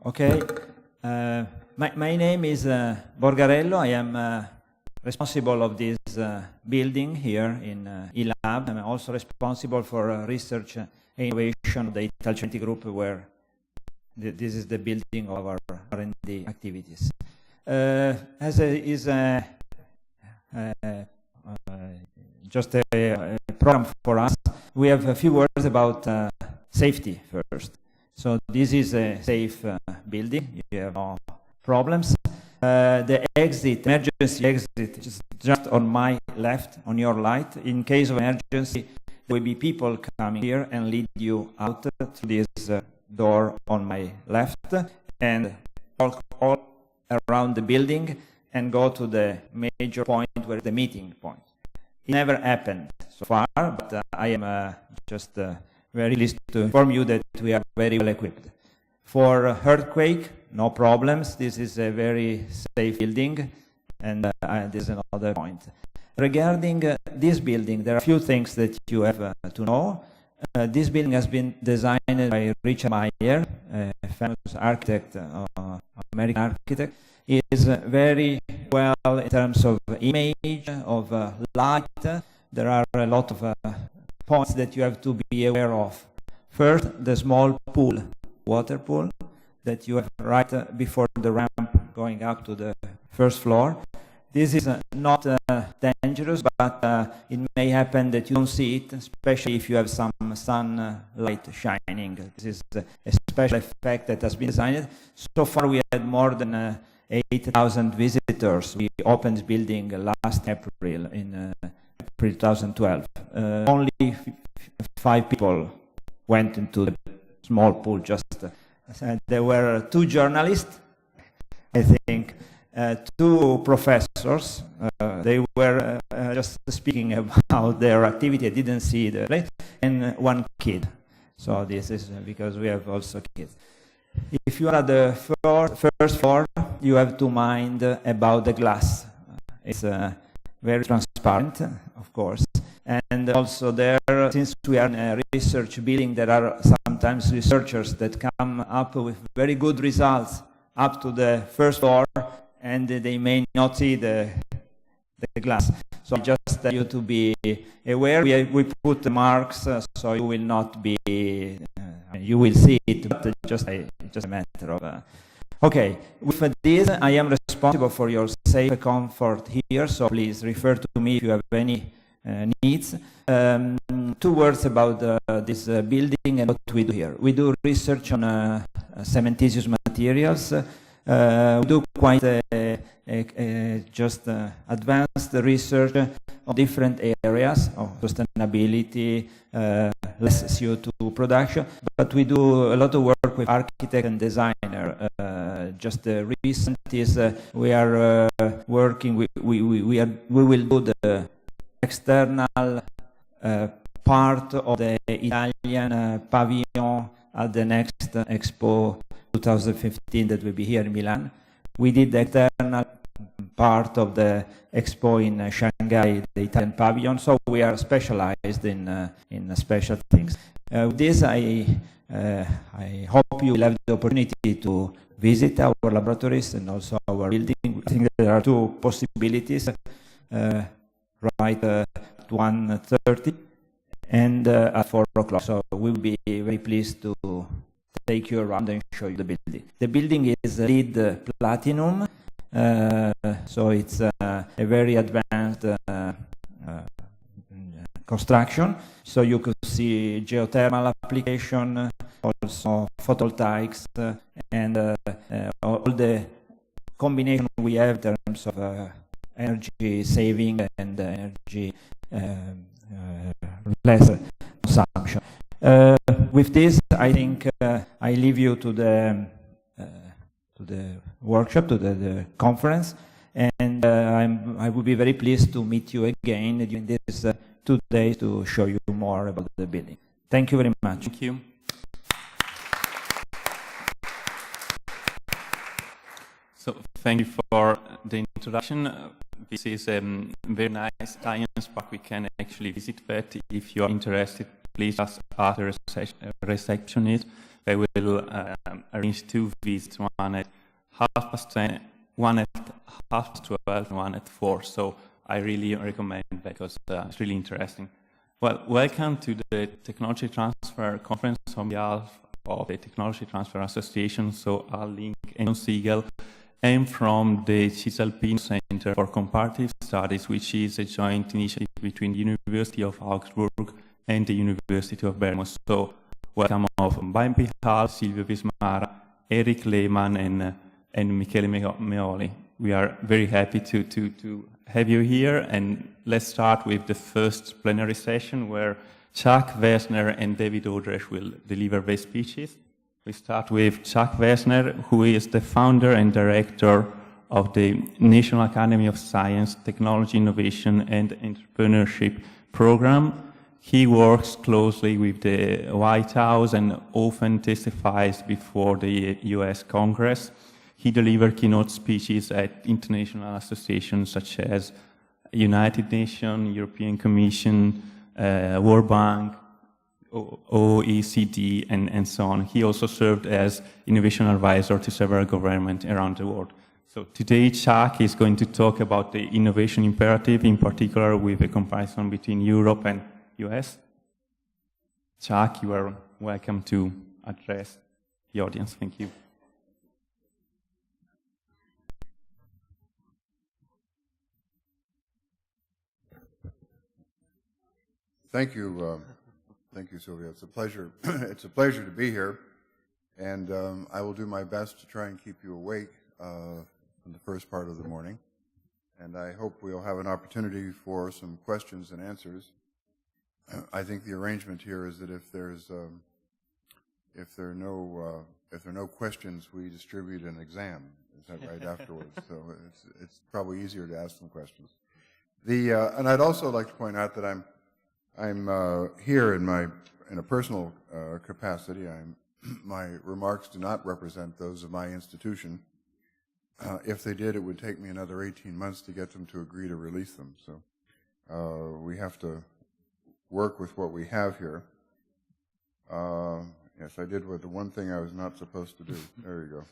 Okay. My name is Borgarello. I am responsible of this building here in eLab. I'm also responsible for research and innovation of the Italcenti group, where this is the building of our R&D activities. As is just a program for us, we have a few words about safety first. So this is a safe building. You have no problems. The emergency exit, is just on my left, on your right. In case of emergency, there will be people coming here and lead you out through this door on my left, and all around the building, and go to the major point where the meeting point. It never happened so far, but I am just very pleased to inform you that we are very well equipped. For earthquake, no problems. This is a very safe building, and this is another point. Regarding this building, there are a few things that you have to know. This building has been designed by Richard Meyer, a famous architect, American architect. He is very well in terms of image, of light. There are a lot of points that you have to be aware of. First, the small pool, water pool, that you have right before the ramp going up to the first floor. This is not dangerous, but it may happen that you don't see it, especially if you have some sunlight shining. This is a special effect that has been designed. So far we had more than 8,000 visitors. We opened this building last April, in April 2012. Only 5 people went into the small pool. There were 2 journalists, I think, 2 professors. They were just speaking about their activity. I didn't see the place, and 1 kid. So this is because we have also kids. If you are at the first floor, you have to mind about the glass. It's very transparent, of course. And also there, since we are in a research building, there are sometimes researchers that come up with very good results up to the first floor, and they may not see the glass. So just you to be aware. We put the marks, so you will not be, you will see it, but just a matter of... Okay, with this, I am responsible for your safe comfort here, so please refer to me if you have any needs. 2 words about this building and what we do here. We do research on cementitious materials. We do quite advanced research on different areas of sustainability, less CO2 production, but we do a lot of work with architect and designer. Just recent is we are working. We will do the external part of the Italian pavilion at the next Expo 2015 that will be here in Milan. We did the external part of the Expo in Shanghai, the Italian pavilion, so we are specialized in special things. With this, I hope you will have the opportunity to visit our laboratories and also our building. I think there are 2 possibilities, right at 1:30 and at 4 o'clock. So we'll be very pleased to take you around and show you the building. The building is LEED Platinum, so it's a very advanced construction. So you could see geothermal application, also photovoltaics, and all the combination we have in terms of energy saving and energy less consumption. With this, I think I leave you to the workshop, to the conference, and I will be very pleased to meet you again during these 2 days to show you more about the building. Thank you very much. Thank you. So thank you for the introduction. This is a very nice science park. We can actually visit that. If you are interested, please ask the receptionist. I will arrange two visits, one at 10:30, one at 12:30, and one at 4. So I really recommend that because it's really interesting. Well, welcome to the Technology Transfer Conference on behalf of the Technology Transfer Association. So I'll link John Siegel and from the Cisalpino Center for Comparative Studies, which is a joint initiative between the University of Augsburg and the University of Bergamo. So welcome of Brian Pihal, Silvio Vismara, Eric Lehmann, and Michele Meoli. We are very happy to have you here, and let's start with the first plenary session where Chuck Wessner and David Odresh will deliver their speeches. We start with Chuck Wessner, who is the founder and director of the National Academy of Science, Technology, Innovation, and Entrepreneurship program. He works closely with the White House and often testifies before the US Congress. He delivered keynote speeches at international associations such as United Nations, European Commission, World Bank, OECD, and so on. He also served as innovation advisor to several governments around the world. So today, Chuck is going to talk about the innovation imperative, in particular with a comparison between Europe and US. Chuck, you are welcome to address the audience. Thank you. Thank you, Silvia. It's a pleasure. It's a pleasure to be here, and I will do my best to try and keep you awake in the first part of the morning. And I hope we'll have an opportunity for some questions and answers. I think the arrangement here is that if there are no questions, we distribute an exam. Is that right? Afterwards, so it's probably easier to ask some questions. And I'd also like to point out that I'm here in a personal capacity. My remarks do not represent those of my institution. If they did, it would take me another 18 months to get them to agree to release them. So we have to work with what we have here. Yes, I did the one thing I was not supposed to do. There you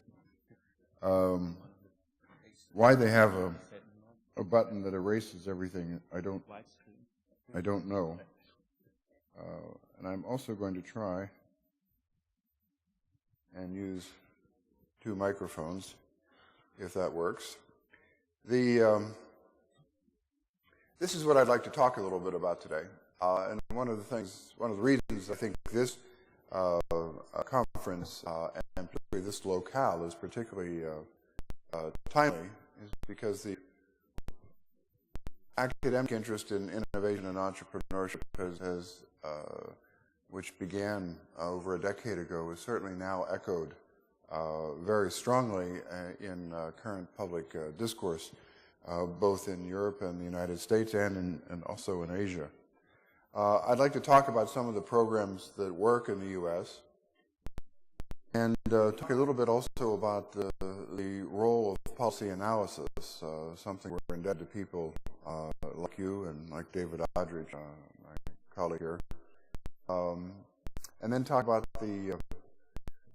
go. Why they have a button that erases everything, I don't know. And I'm also going to try and use two microphones, if that works. This is what I'd like to talk a little bit about today. And one of the reasons I think this conference and particularly this locale is particularly timely is because the academic interest in innovation and entrepreneurship which began over a decade ago, is certainly now echoed very strongly in current public discourse, both in Europe and the United States and also in Asia. I'd like to talk about some of the programs that work in the U.S. and talk a little bit also about the role of policy analysis, something we're indebted to people like you and like David Aldridge, my colleague here. And then talk about the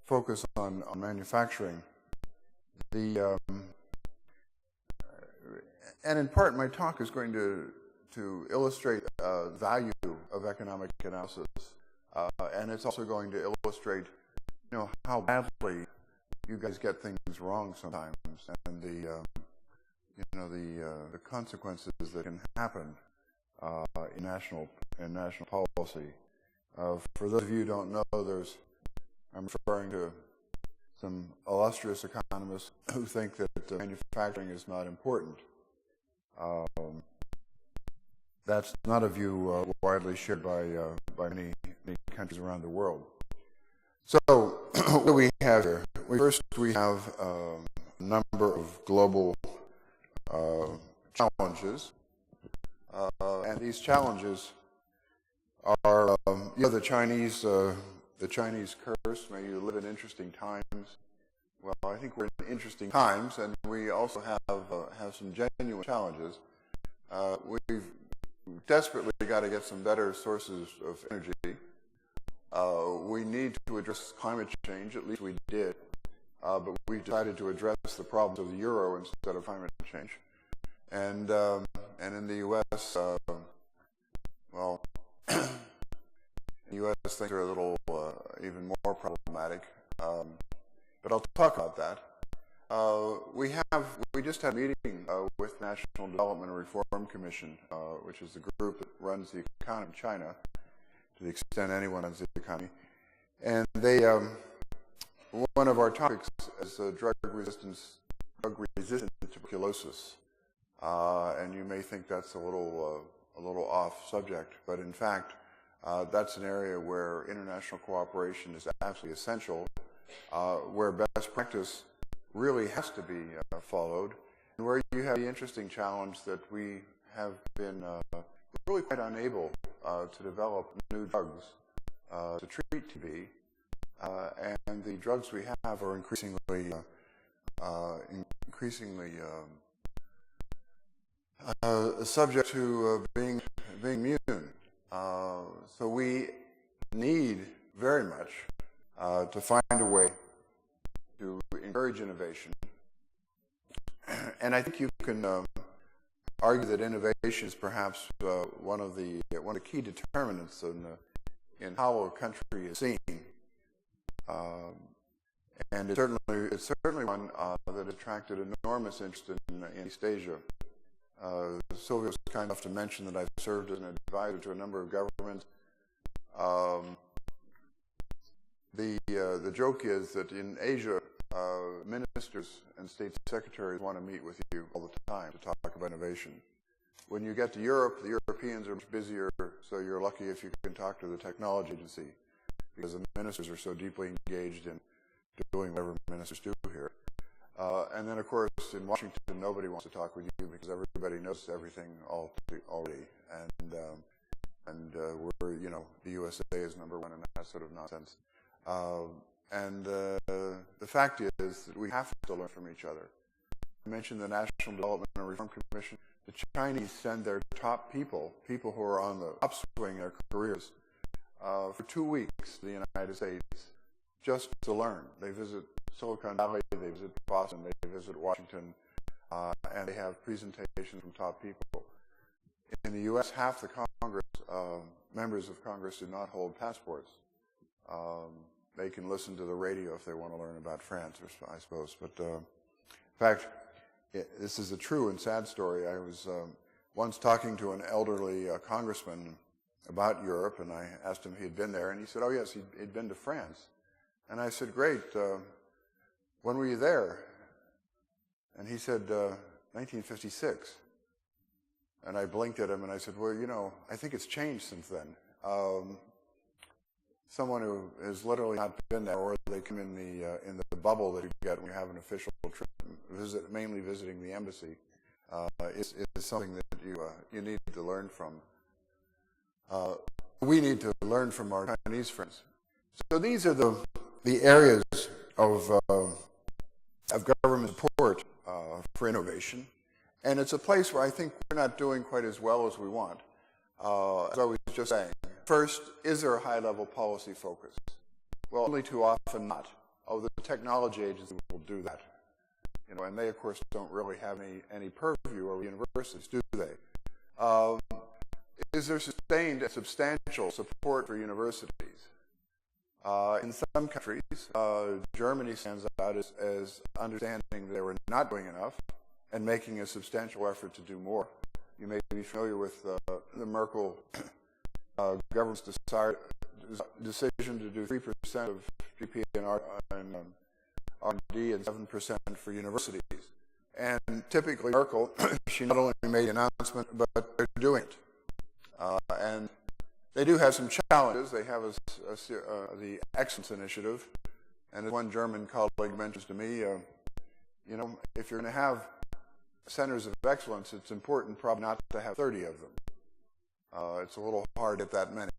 focus on manufacturing. And in part, my talk is going to illustrate the value of economic analysis, and it's also going to illustrate, how badly you guys get things wrong sometimes, and the consequences that can happen in national policy. For those of you who don't know, I'm referring to some illustrious economists who think that manufacturing is not important. That's not a view widely shared by many countries around the world. So, what do we have here? First, we have a number of global challenges, and these challenges are the Chinese curse. May you live in interesting times. Well, I think we're in interesting times, and we also have some genuine challenges. We've desperately got to get some better sources of energy. We need to address climate change, at least we did, but we decided to address the problems of the euro instead of climate change. And in the U.S., well, in the U.S. things are a little even more problematic, but I'll talk about that. We just had a meeting with National Development and Reform Commission, which is the group that runs the economy of China, to the extent anyone runs the economy. And they, one of our topics is drug-resistant tuberculosis. And you may think that's a little off subject, but in fact, that's an area where international cooperation is absolutely essential, where best practice really has to be followed, and where you have the interesting challenge that we have been really quite unable to develop new drugs to treat TB, and the drugs we have are increasingly subject to being immune. So we need very much to find a way to encourage innovation. And I think you can argue that innovation is perhaps one of the key determinants in how a country is seen. And it's certainly one that attracted enormous interest in East Asia. Sylvia was kind enough to mention that I've served as an advisor to a number of governments. The joke is that in Asia, ministers and state secretaries want to meet with you all the time to talk about innovation. When you get to Europe, the Europeans are much busier, so you're lucky if you can talk to the technology agency, because the ministers are so deeply engaged in doing whatever ministers do here. And then, of course, in Washington, nobody wants to talk with you because everybody knows everything already. And we're, the USA is number one in that sort of nonsense. And the fact is that we have to learn from each other. I mentioned the National Development and Reform Commission. The Chinese send their top people who are on the upswing in their careers, for 2 weeks to the United States just to learn. They visit Silicon Valley, they visit Boston, they visit Washington, and they have presentations from top people. In the U.S., half the Congress, members of Congress do not hold passports. They can listen to the radio if they want to learn about France, I suppose. But in fact, this is a true and sad story. I was once talking to an elderly congressman about Europe, and I asked him if he had been there, and he said, oh yes, he'd been to France. And I said, great, when were you there? And he said, 1956. And I blinked at him and I said, well, I think it's changed since then. Someone who has literally not been there, or they come in the bubble that you get when you have an official trip, mainly visiting the embassy, is something that you need to learn from. We need to learn from our Chinese friends. So these are the areas of government support for innovation, and it's a place where I think we're not doing quite as well as we want. As I was just saying, first, is there a high-level policy focus? Well, only too often not. Oh, the technology agency will do that, and they of course don't really have any purview over universities, do they? Is there sustained and substantial support for universities? In some countries, Germany stands out as understanding that they were not doing enough and making a substantial effort to do more. You may be familiar with the Merkel government's decision to do 3% of GDP in R&D and 7% for universities. And typically Merkel, she not only made the announcement, but they're doing it. And they do have some challenges. They have the Excellence Initiative, and as one German colleague mentions to me, if you're going to have centers of excellence, it's important probably not to have 30 of them. It's a little hard to get that many.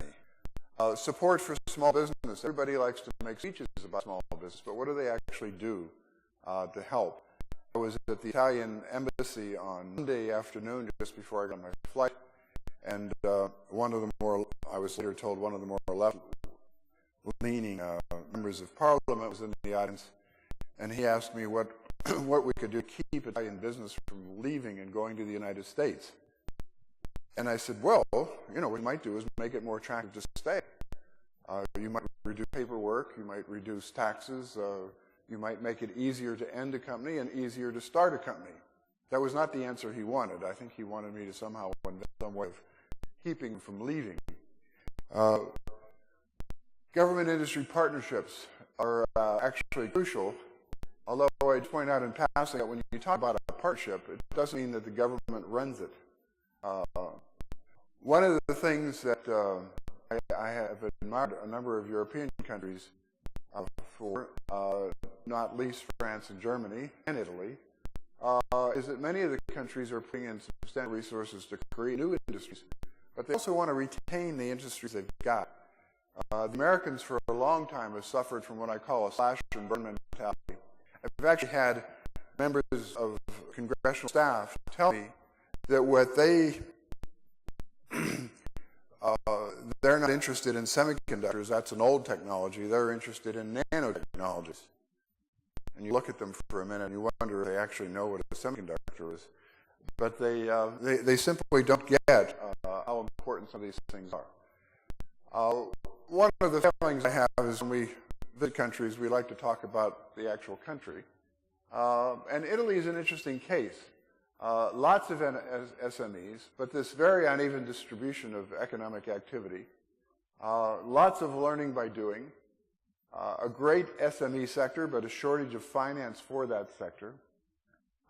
Support for small business. Everybody likes to make speeches about small business, but what do they actually do to help? I was at the Italian embassy on Monday afternoon just before I got on my flight, and I was later told one of the more leaning members of Parliament was in the audience, and he asked me what we could do to keep Italian business from leaving and going to the United States. And I said, well, you know, what you might do is make it more attractive to stay. You might reduce paperwork, you might reduce taxes, you might make it easier to end a company and easier to start a company. That was not the answer he wanted. I think he wanted me to somehow invent some way of keeping them from leaving. Government-industry partnerships are actually crucial, although I'd point out in passing that when you talk about a partnership, it doesn't mean that the government runs it. One of the things that I have admired a number of European countries for, not least France and Germany and Italy, is that many of the countries are putting in substantial resources to create new industries, but they also want to retain the industries they've got. The Americans for a long time have suffered from what I call a slash and burn mentality. I've actually had members of congressional staff tell me that what they're not interested in semiconductors. That's an old technology. They're interested in nanotechnologies. And you look at them for a minute and you wonder if they actually know what a semiconductor is. But they simply don't get how important some of these things are. One of the feelings I have is when we visit countries, we like to talk about the actual country. And Italy is an interesting case. Lots of SMEs, but this very uneven distribution of economic activity. Lots of learning by doing. A great SME sector, but a shortage of finance for that sector.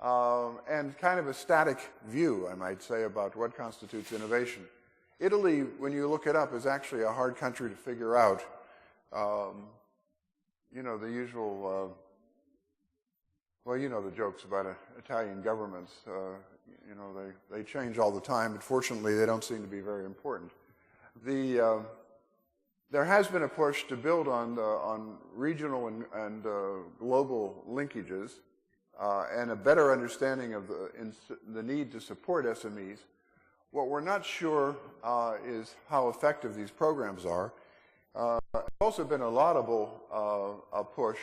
And kind of a static view, I might say, about what constitutes innovation. Italy, when you look it up, is actually a hard country to figure out. You know, the usual, well, you know the jokes about Italian governments. You know, they change all the time, but fortunately they don't seem to be very important. There has been a push to build on regional and global linkages and a better understanding of the need to support SMEs. What we're not sure is how effective these programs are. There's also been a laudable push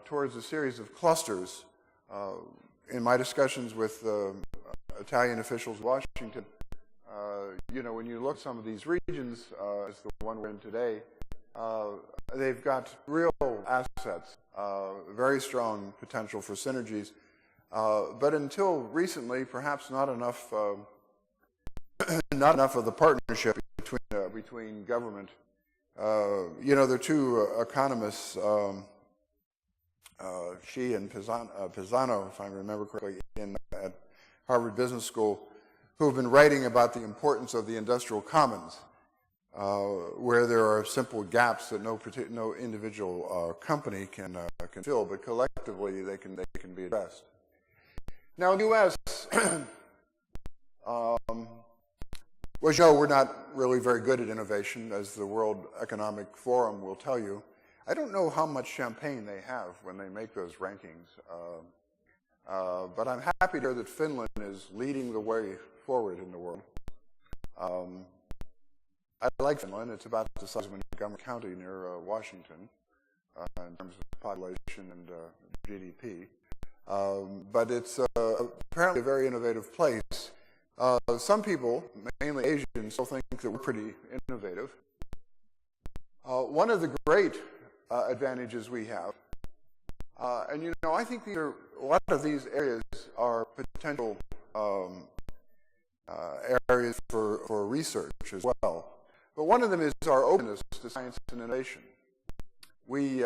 towards a series of clusters. In my discussions with Italian officials in Washington, you know, when you look at some of these regions, as the one we're in today, they've got real assets, very strong potential for synergies. But until recently, perhaps not enough of the partnership between government. You know, there are two economists, Xi and Pisano, if I remember correctly, at Harvard Business School, who have been writing about the importance of the industrial commons, where there are simple gaps that no individual company can fill, but collectively they can be addressed. Now, in the U.S., well, as you know, we're not really very good at innovation, as the World Economic Forum will tell you. I don't know how much champagne they have when they make those rankings, but I'm happy to hear that Finland is leading the way forward in the world. I like Finland. It's about the size of Montgomery County near Washington in terms of population and GDP. But it's apparently a very innovative place. Some people, mainly Asians, still think that we're pretty innovative. One of the great advantages we have, and you know, I think a lot of these areas are potential areas for research as well. But one of them is our openness to science and innovation. We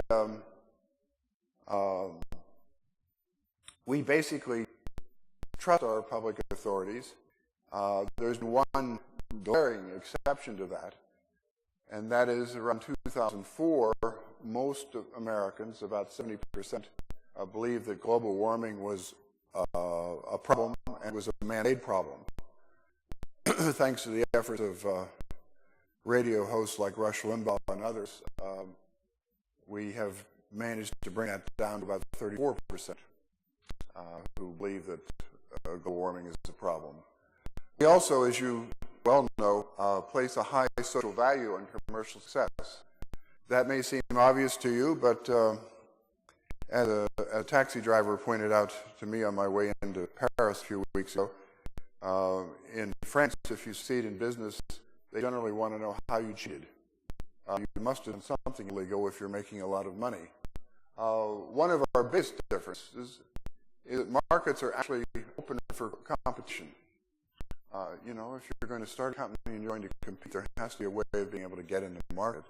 basically trust our public authorities. There's one glaring exception to that, and that is around 2004, most Americans, about 70%, believed that global warming was a problem and was a man-made problem. Thanks to the efforts of radio hosts like Rush Limbaugh and others, we have managed to bring that down to about 34%. Who believe that global warming is a problem. We also, as you well know, place a high social value on commercial success. That may seem obvious to you, but as a taxi driver pointed out to me on my way into Paris a few weeks ago, in France, if you succeed in business, they generally want to know how you cheated. You must have done something illegal if you're making a lot of money. One of our biggest differences is that markets are actually open for competition. You know, if you're going to start a company and you're going to compete, there has to be a way of being able to get into the market.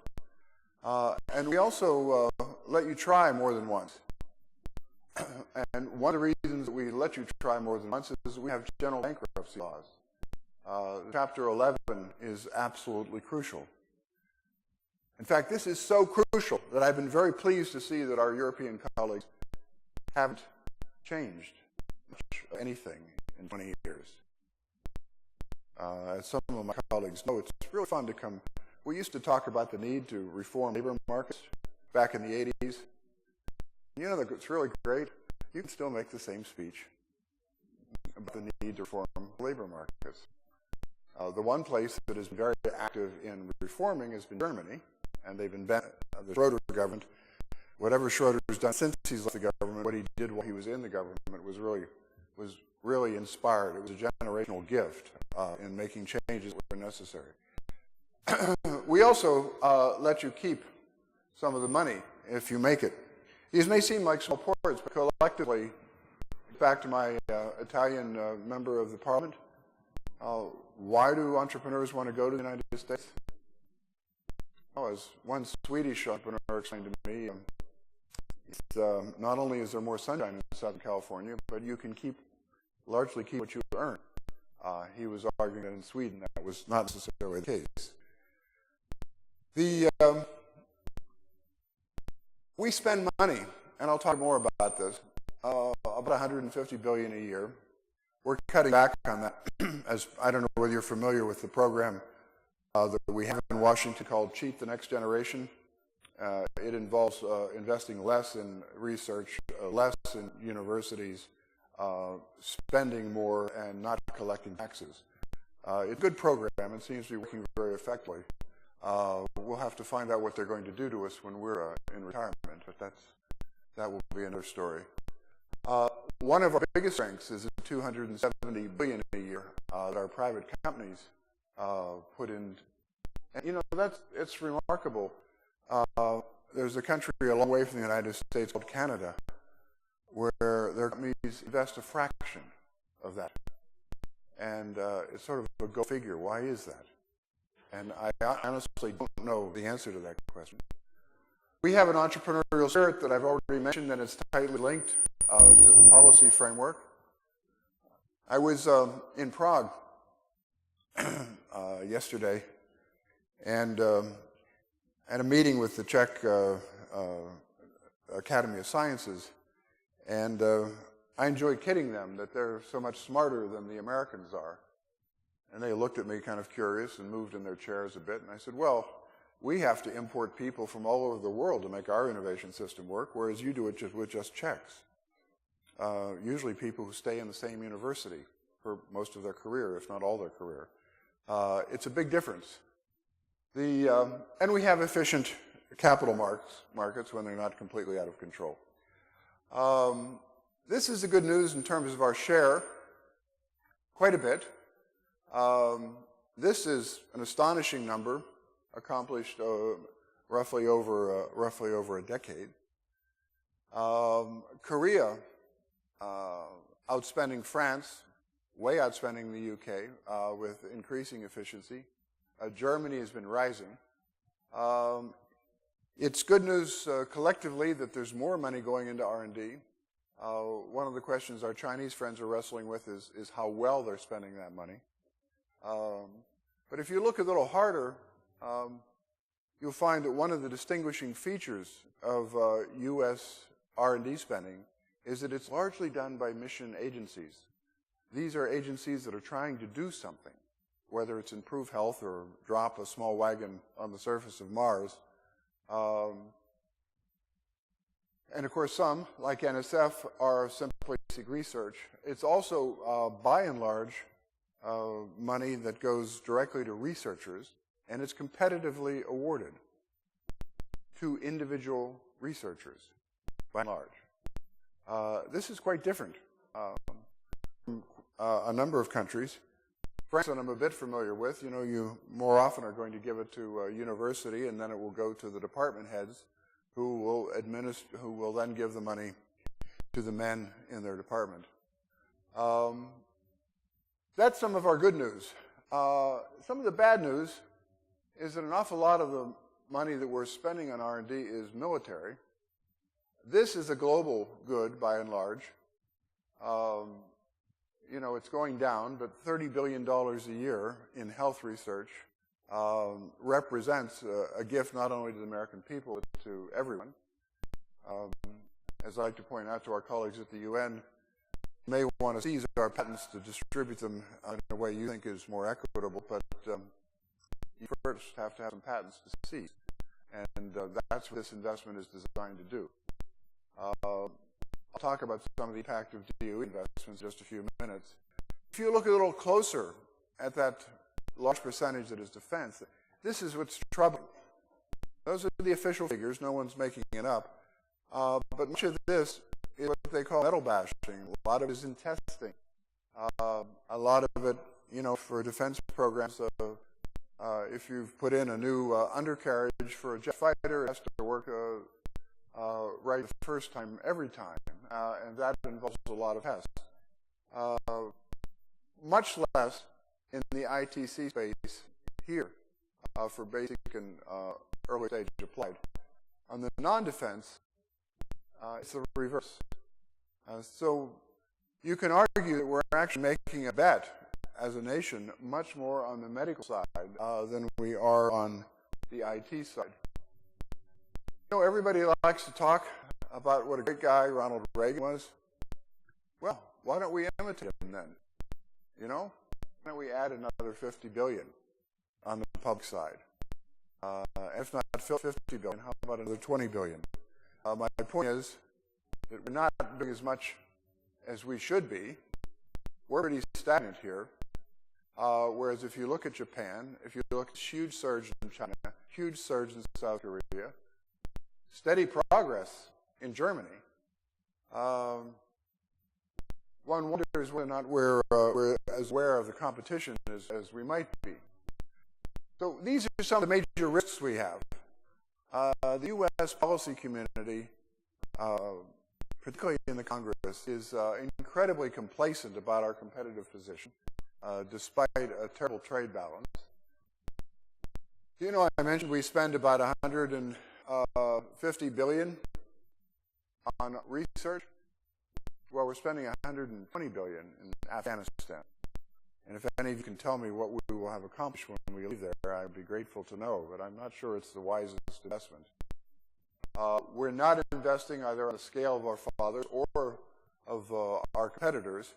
And we also let you try more than once. And one of the reasons that we let you try more than once is we have general bankruptcy laws. Chapter 11 is absolutely crucial. In fact, this is so crucial that I've been very pleased to see that our European colleagues haven't changed much of anything in 20 years. As some of my colleagues know, it's really fun to come. We used to talk about the need to reform labor markets back in the 80s. You know, it's really great. You can still make the same speech about the need to reform labor markets. The one place that has been very active in reforming has been Germany, and they've invented the Schroeder government. Whatever Schroeder's done since he's left the government, what he did while he was in the government was really inspired. It was a generational gift in making changes that were necessary. We also let you keep some of the money if you make it. These may seem like small ports, but collectively, back to my Italian member of the parliament, why do entrepreneurs want to go to the United States? Oh, as one Swedish entrepreneur explained to me, not only is there more sunshine in Southern California, but you can largely keep what you earn. He was arguing that in Sweden that was not necessarily the case. We spend money, and I'll talk more about this, about $150 billion a year. We're cutting back on that. As I don't know whether you're familiar with the program that we have in Washington called Cheat the Next Generation. It involves investing less in research, less in universities, spending more, and not collecting taxes. It's a good program and seems to be working very effectively. We'll have to find out what they're going to do to us when we're in retirement, but that will be another story. One of our biggest strengths is the $270 billion a year that our private companies put in. And, you know, it's remarkable. There's a country a long way from the United States called Canada, where their companies invest a fraction of that. And it's sort of a go figure. Why is that? And I honestly don't know the answer to that question. We have an entrepreneurial spirit that I've already mentioned, and it's tightly linked to the policy framework. I was in Prague yesterday, and at a meeting with the Czech Academy of Sciences, and I enjoyed kidding them that they're so much smarter than the Americans are. And they looked at me kind of curious and moved in their chairs a bit, and I said, well, we have to import people from all over the world to make our innovation system work, whereas you do it with just Czechs. Usually people who stay in the same university for most of their career, if not all their career. It's a big difference. And we have efficient capital markets when they're not completely out of control. This is the good news in terms of our share, quite a bit. This is an astonishing number, accomplished roughly over a decade. Korea, outspending France, way outspending the UK with increasing efficiency. Germany has been rising. It's good news collectively that there's more money going into R&D. One of the questions our Chinese friends are wrestling with is how well they're spending that money. But if you look a little harder, you'll find that one of the distinguishing features of U.S. R&D spending is that it's largely done by mission agencies. These are agencies that are trying to do something, whether it's improve health or drop a small wagon on the surface of Mars. And of course some, like NSF, are simply basic research. It's also, by and large, money that goes directly to researchers, and it's competitively awarded to individual researchers, by and large. This is quite different from a number of countries. France, that I'm a bit familiar with, you know, you more often are going to give it to a university, and then it will go to the department heads, who will then give the money to the men in their department. That's some of our good news. Some of the bad news is that an awful lot of the money that we're spending on R&D is military. This is a global good, by and large. You know, it's going down, but $30 billion a year in health research represents a gift not only to the American people, but to everyone. As I like to point out to our colleagues at the UN, you may want to seize our patents to distribute them in a way you think is more equitable, but you first have to have some patents to seize. And that's what this investment is designed to do. I'll talk about some of the impact of DOE investments in just a few minutes. If you look a little closer at that large percentage that is defense, this is what's troubling. Those are the official figures. No one's making it up. But much of this is what they call metal bashing. A lot of it is in testing. A lot of it, you know, for defense programs, if you've put in a new undercarriage for a jet fighter, it has to work right the first time, every time. And that involves a lot of tests. Much less in the ITC space here for basic and early stage applied. On the non-defense, it's the reverse. So you can argue that we're actually making a bet as a nation much more on the medical side than we are on the IT side. You know, everybody likes to talk about what a great guy Ronald Reagan was. Well, why don't we imitate him then? You know, why don't we add another $50 billion on the public side? If not $50 billion, how about another $20 billion? My point is that we're not doing as much as we should be. We're pretty stagnant here. Whereas if you look at Japan, if you look at huge surge in China, huge surge in South Korea, steady progress in Germany, one wonders whether or not we're as aware of the competition as we might be. So these are some of the major risks we have. The U.S. policy community, particularly in the Congress, is incredibly complacent about our competitive position, despite a terrible trade balance. You know, I mentioned we spend about $150 billion on research. Well, we're spending $120 billion in Afghanistan. And if any of you can tell me what we will have accomplished when we leave there, I'd be grateful to know, but I'm not sure it's the wisest investment. We're not investing either on the scale of our fathers or of our competitors.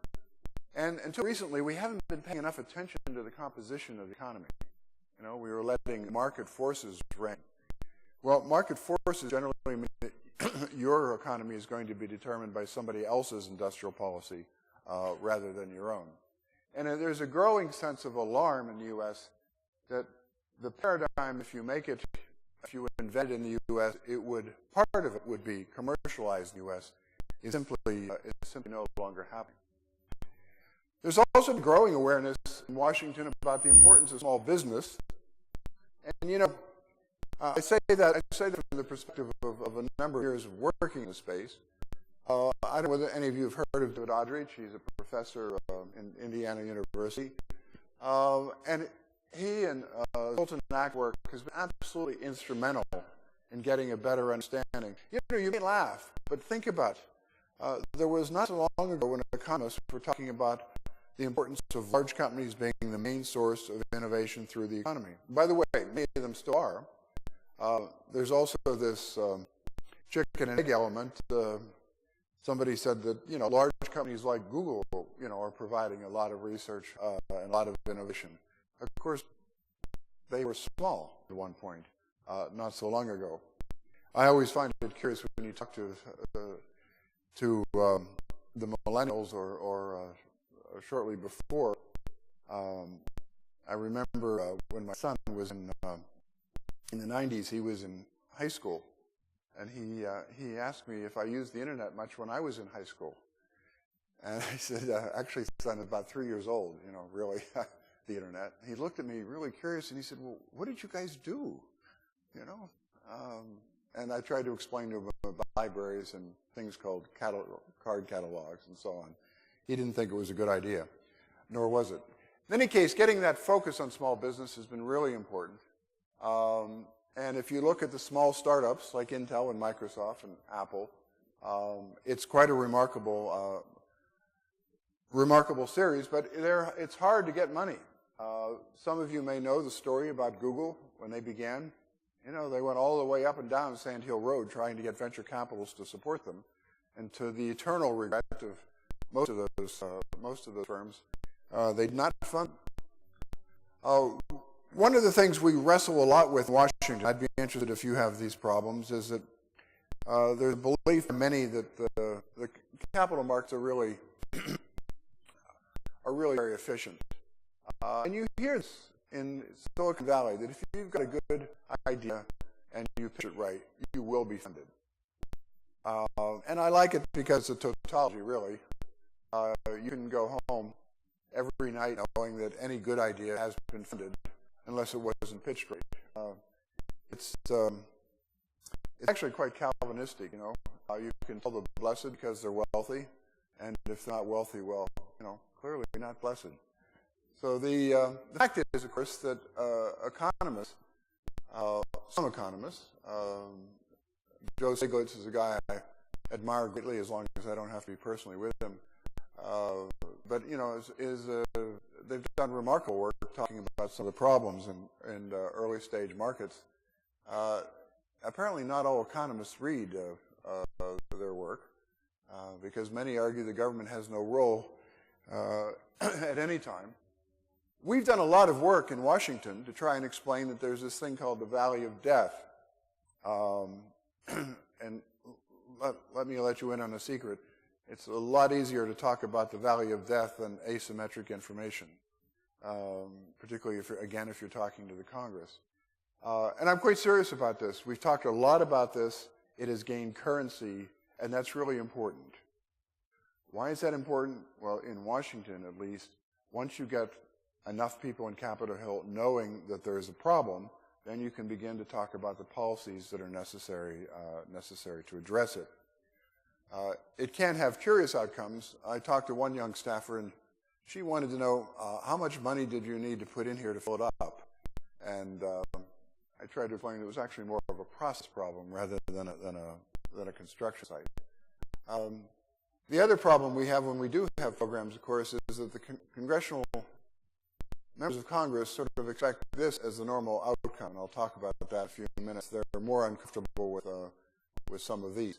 And until recently, we haven't been paying enough attention to the composition of the economy. You know, we were letting market forces reign. Well, market forces generally mean that your economy is going to be determined by somebody else's industrial policy rather than your own. And there's a growing sense of alarm in the U.S. that the paradigm, if you invent it in the U.S., part of it would be commercialized in the U.S. is simply no longer happening. There's also growing awareness in Washington about the importance of small business. And, you know, I say that from the perspective of a number of years of working in the space. I don't know whether any of you have heard of David Aldrich. He's a professor in Indiana University. And he and Zoltan Akwork has been absolutely instrumental in getting a better understanding. You know, you may laugh, but think about it. There was not so long ago when economists were talking about the importance of large companies being the main source of innovation through the economy. By the way, many of them still are. There's also this chicken and egg element. Somebody said that, you know, large companies like Google, you know, are providing a lot of research and a lot of innovation. Of course, they were small at one point, not so long ago. I always find it curious when you talk to the millennials or shortly before, I remember when my son was in the 90s, he was in high school, and he asked me if I used the internet much when I was in high school. And I said, actually, son, about 3 years old, really, the internet. He looked at me really curious, and he said, well, what did you guys do? And I tried to explain to him about libraries and things called card catalogs and so on. He didn't think it was a good idea, nor was it. In any case, getting that focus on small business has been really important. And if you look at the small startups like Intel and Microsoft and Apple, it's quite a remarkable series, but it's hard to get money. Some of you may know the story about Google when they began. They went all the way up and down Sand Hill Road trying to get venture capitalists to support them, and to the eternal regret of most of those firms, they did not fund. One of the things we wrestle a lot with in Washington, I'd be interested if you have these problems, is that there's a belief in many that the capital markets are really very efficient. And you hear this in Silicon Valley, that if you've got a good idea and you pitch it right, you will be funded. And I like it because it's a tautology, really. You can go home every night knowing that any good idea has been funded, unless it wasn't pitched right. It's actually quite Calvinistic, You can tell the blessed because they're wealthy, and if they're not wealthy, well, clearly not blessed. So the fact is, of course, that economists, some economists, Joe Stiglitz is a guy I admire greatly, as long as I don't have to be personally with him. But they've done remarkable work talking about some of the problems in early stage markets. Apparently, not all economists read their work because many argue the government has no role at any time. We've done a lot of work in Washington to try and explain that there's this thing called the Valley of Death. And let me let you in on a secret. It's a lot easier to talk about the Valley of Death than asymmetric information, particularly if you're talking to the Congress. And I'm quite serious about this. We've talked a lot about this. It has gained currency, and that's really important. Why is that important? Well, in Washington, at least, once you get enough people in Capitol Hill knowing that there is a problem, then you can begin to talk about the policies that are necessary to address it. It can have curious outcomes. I talked to one young staffer, and she wanted to know how much money did you need to put in here to fill it up? And I tried to explain it was actually more of a process problem rather than a construction site. The other problem we have when we do have programs, of course, is that the congressional members of Congress sort of expect this as the normal outcome. I'll talk about that in a few minutes. They're more uncomfortable with some of these.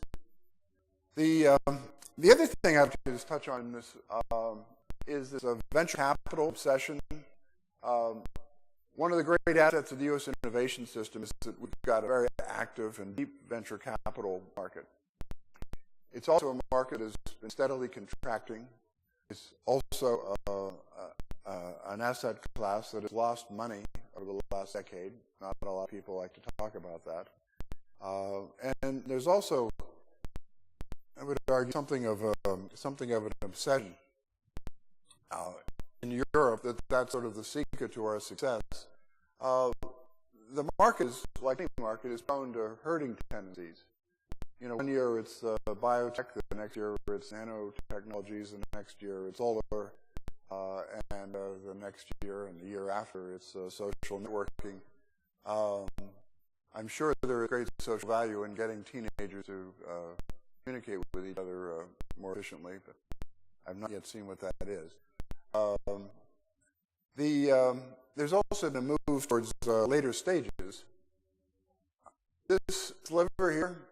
The other thing I have to just touch on this is this venture capital obsession. One of the great assets of the U.S. innovation system is that we've got a very active and deep venture capital market. It's also a market that has been steadily contracting. It's also an asset class that has lost money over the last decade. Not a lot of people like to talk about that. And there's also, I would argue, something of an obsession in Europe that's sort of the secret to our success. The market is, like any market, is prone to herding tendencies. One year it's biotech, the next year it's nanotechnologies, the next year it's solar, and the next year and the year after it's social networking. I'm sure there is great social value in getting teenagers to communicate with each other more efficiently, but I've not yet seen what that is. There's also been a move towards later stages. This sliver here,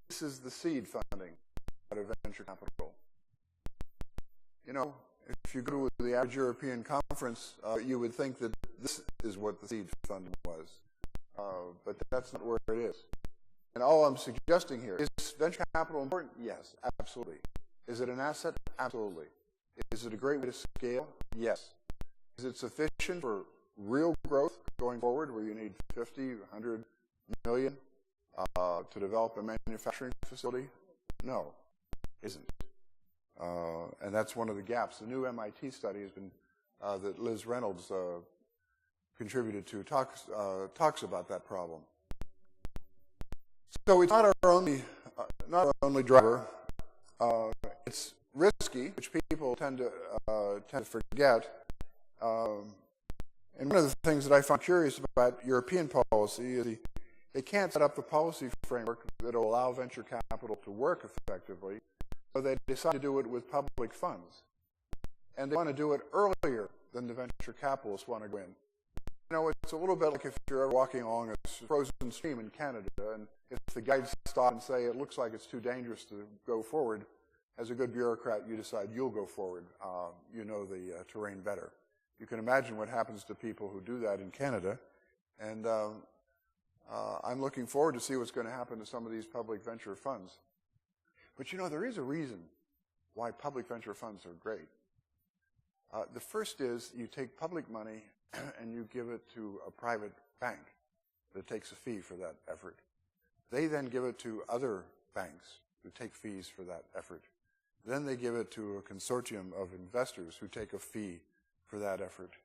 this is the seed funding out of venture capital. If you go to the average European conference, you would think that this is what the seed funding was. But that's not where it is. And all I'm suggesting here, is venture capital important? Yes, absolutely. Is it an asset? Absolutely. Is it a great way to scale? Yes. Is it sufficient for real growth going forward where you need 50, 100 million to develop a manufacturing facility? No, it isn't. And that's one of the gaps. The new MIT study has been, that Liz Reynolds contributed to talks about that problem. So it's not our only driver. It's risky, which people tend to forget. And one of the things that I find curious about European policy is they can't set up the policy framework that will allow venture capital to work effectively, so they decide to do it with public funds. And they want to do it earlier than the venture capitalists want to go in. You know, it's a little bit like if you're ever walking along a frozen stream in Canada, and if the guides stop and say, it looks like it's too dangerous to go forward, as a good bureaucrat, you decide you'll go forward. You know the terrain better. You can imagine what happens to people who do that in Canada. And I'm looking forward to see what's going to happen to some of these public venture funds. But you know, there is a reason why public venture funds are great. The first is you take public money and you give it to a private bank that takes a fee for that effort. They then give it to other banks who take fees for that effort. Then they give it to a consortium of investors who take a fee for that effort.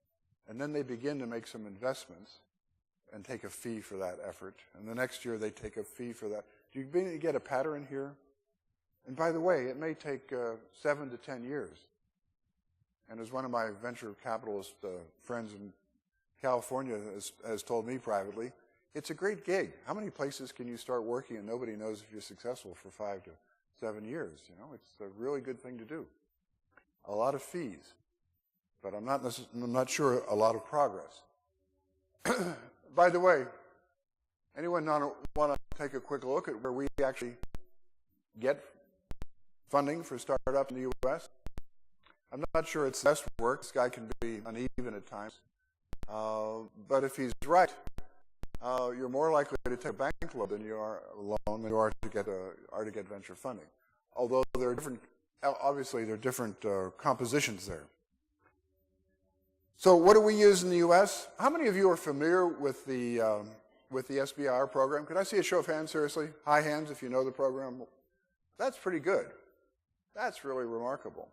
And then they begin to make some investments and take a fee for that effort. And the next year they take a fee for that. Do you get a pattern here? And by the way, it may take 7 to 10 years. And as one of my venture capitalist friends in California has told me privately, it's a great gig. How many places can you start working and nobody knows if you're successful for 5 to 7 years? You know, it's a really good thing to do. A lot of fees, but I'm not sure a lot of progress. By the way, anyone want to take a quick look at where we actually get funding for startups in the U.S.? I'm not sure it's the best work. This guy can be uneven at times. But if he's right, you're more likely to take a bank loan than you are to get venture funding. Although there are different, obviously there are different compositions there. So what do we use in the U.S.? How many of you are familiar with the SBIR program? Could I see a show of hands, seriously? High hands if you know the program. That's pretty good. That's really remarkable.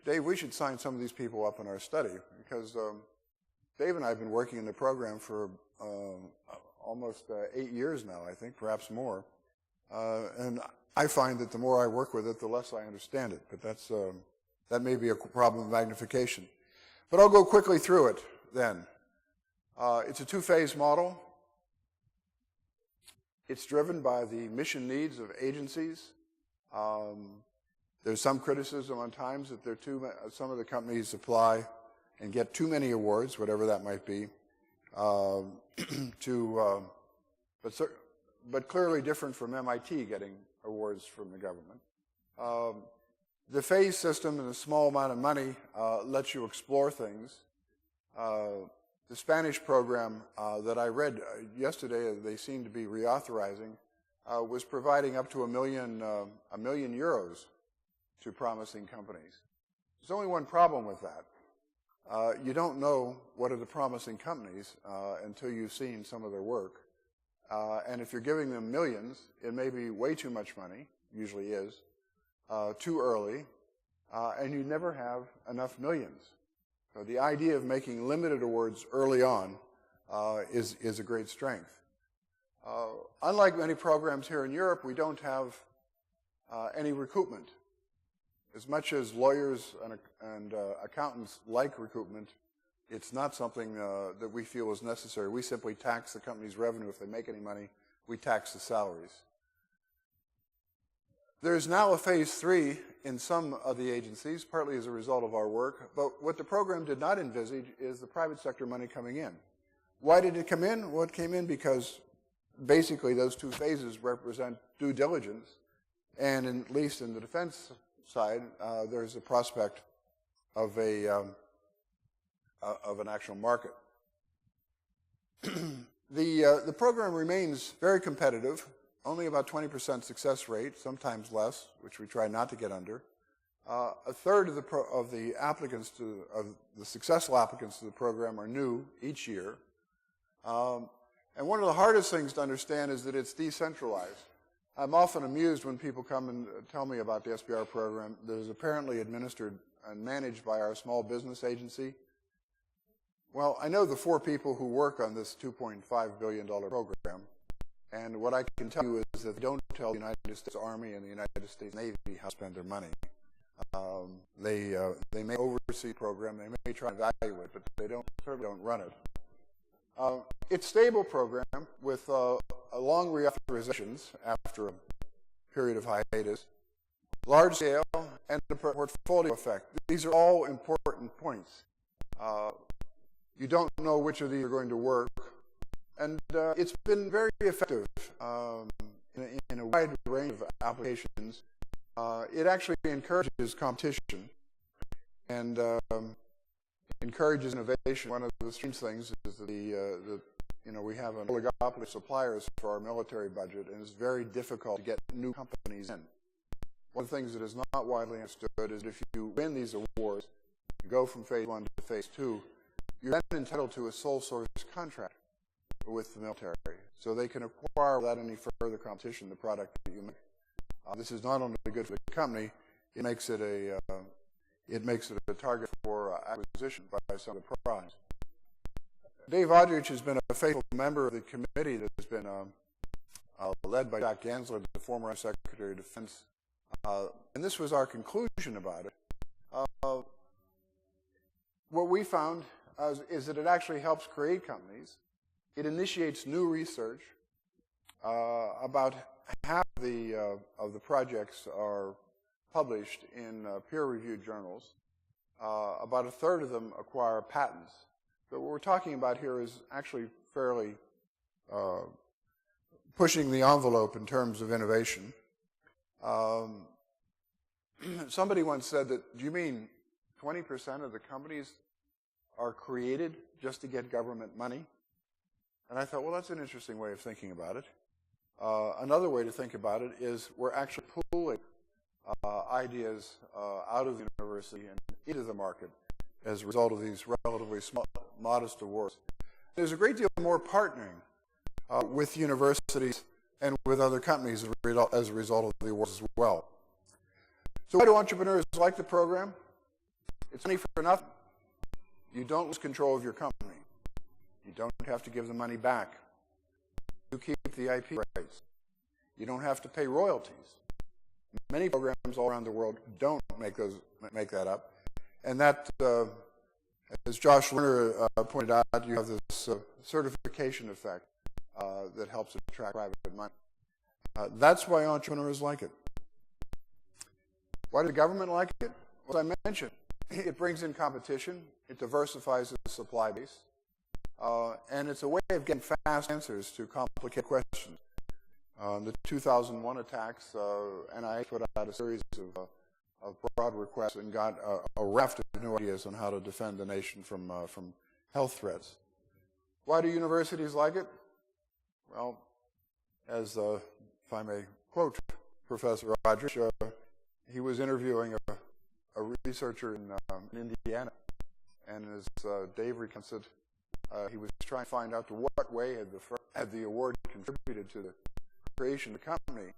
Dave, we should sign some of these people up in our study because Dave and I have been working in the program for almost 8 years now, I think, perhaps more. And I find that the more I work with it, the less I understand it. But that may be a problem of magnification. But I'll go quickly through it then. It's a two-phase model. It's driven by the mission needs of agencies. There's some criticism on times that some of the companies apply and get too many awards, whatever that might be, but clearly different from MIT getting awards from the government. The phase system and a small amount of money lets you explore things. The Spanish program that I read yesterday, they seem to be reauthorizing, was providing up to a million euros to promising companies. There's only one problem with that. You don't know what are the promising companies until you've seen some of their work. And if you're giving them millions, it may be way too much money, usually is, too early, and you never have enough millions. So the idea of making limited awards early on is a great strength. Unlike many programs here in Europe, we don't have any recoupment. As much as lawyers and accountants like recoupment, it's not something that we feel is necessary. We simply tax the company's revenue. If they make any money, we tax the salaries. There's now a phase 3 in some of the agencies, partly as a result of our work, but what the program did not envisage is the private sector money coming in. Why did it come in? Well, it came in because basically those two phases represent due diligence, and at least in the defense side, there's a prospect of an actual market. The program remains very competitive, only about 20% success rate, sometimes less, which we try not to get under. A third of the applicants of the successful applicants to the program are new each year. And one of the hardest things to understand is that it's decentralized. I'm often amused when people come and tell me about the SBR program that is apparently administered and managed by our small business agency. Well, I know the 4 people who work on this $2.5 billion program, and what I can tell you is that they don't tell the United States Army and the United States Navy how to spend their money. They may oversee the program, they may try and evaluate it, but they certainly don't run it. It's a stable program with long reauthorizations after a period of hiatus, large scale, and a portfolio effect. These are all important points. You don't know which of these are going to work, and it's been very effective in a wide range of applications. It actually encourages competition and encourages innovation. One of the strange things is that we have an oligopoly of suppliers for our military budget, and it's very difficult to get new companies in. One of the things that is not widely understood is that if you win these awards, you go from phase 1 to phase 2, you're then entitled to a sole source contract with the military, so they can acquire without any further competition the product that you make. This is not only good for the company, it makes it a target for acquisition by some of the primes. Dave Aldrich has been a faithful member of the committee that has been led by Jack Gansler, the former Secretary of Defense, and this was our conclusion about it. What we found is that it actually helps create companies. It initiates new research. About half of the projects are published in peer-reviewed journals. About a third of them acquire patents. But what we're talking about here is actually fairly pushing the envelope in terms of innovation. Somebody once said that, do you mean 20% of the companies are created just to get government money? And I thought, well, that's an interesting way of thinking about it. Another way to think about it is we're actually pooling ideas out of the university and into the market as a result of these relatively small, modest awards. There's a great deal more partnering with universities and with other companies as a result of the awards as well. So why do entrepreneurs like the program? It's money for nothing. You don't lose control of your company. You don't have to give the money back. You keep the IP rights. You don't have to pay royalties. Many programs all around the world don't make that up. And that, as Josh Lerner pointed out, you have this certification effect that helps attract private money. That's why entrepreneurs like it. Why does the government like it? Well, as I mentioned, it brings in competition, it diversifies the supply base, and it's a way of getting fast answers to complicated questions. The 2001 attacks, NIH put out a series of broad requests and got a raft of new ideas on how to defend the nation from health threats. Why do universities like it? Well, as if I may quote Professor Aldrich, he was interviewing a researcher in Indiana, and as Dave recounts it, he was trying to find out to what way had the award contributed to the creation of the company.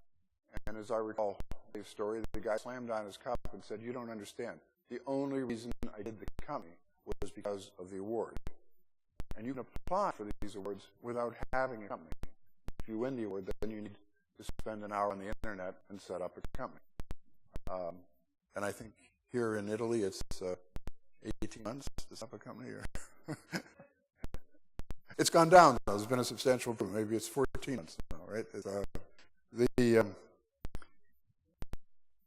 And as I recall Dave's story, the guy slammed down his cup and said, "You don't understand. The only reason I did the company was because of the award." And you can apply for these awards without having a company. If you win the award, then you need to spend an hour on the internet and set up a company. And I think here in Italy, it's 18 months to set up a company. It's gone down, though. There's been a substantial improvement. Maybe it's 14 months now, right?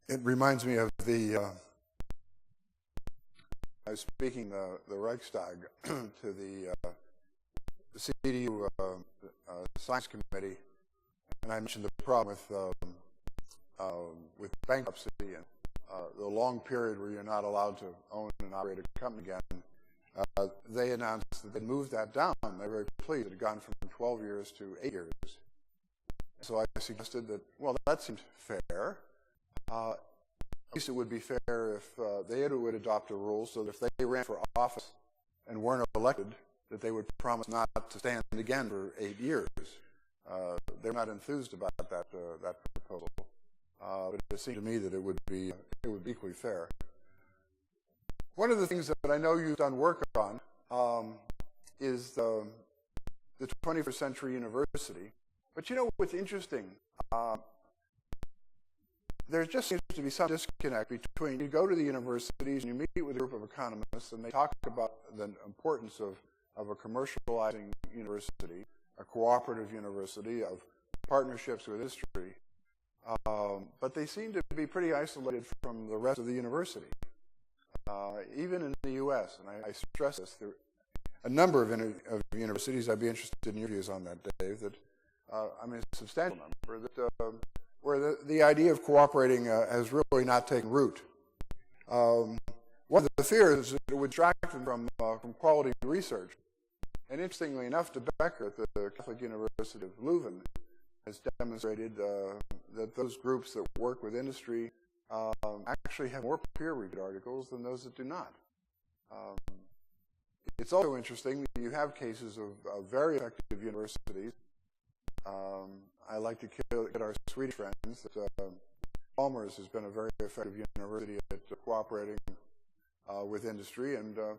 It reminds me of I was speaking the Reichstag to the CDU Science Committee, and I mentioned the problem with bankruptcy and the long period where you're not allowed to own and operate a company again. They announced that they moved that down. They were very pleased. It had gone from 12 years to 8 years. So I suggested that, well, that seemed fair. least it would be fair if they would adopt a rule so that if they ran for office and weren't elected, that they would promise not to stand again for 8 years. They're not enthused about that proposal, but it seemed to me that it would be equally fair. One of the things that I know you've done work on is the 21st Century University. But you know what's interesting? There just seems to be some disconnect between you go to the universities and you meet with a group of economists and they talk about the importance of a commercializing university, a cooperative university, of partnerships with industry. But they seem to be pretty isolated from the rest of the university. Even in the U.S., and I stress this, there are a number of universities, I'd be interested in your views on that, Dave, that, I mean, a substantial number, that, where the idea of cooperating has really not taken root. One of the fears is that it would distract them from quality research. And interestingly enough, De Becker at the Catholic University of Leuven has demonstrated that those groups that work with industry actually have more peer-reviewed articles than those that do not. It's also interesting that you have cases of very effective universities. I like to get our Swedish friends that Chalmers has been a very effective university at cooperating with industry, and the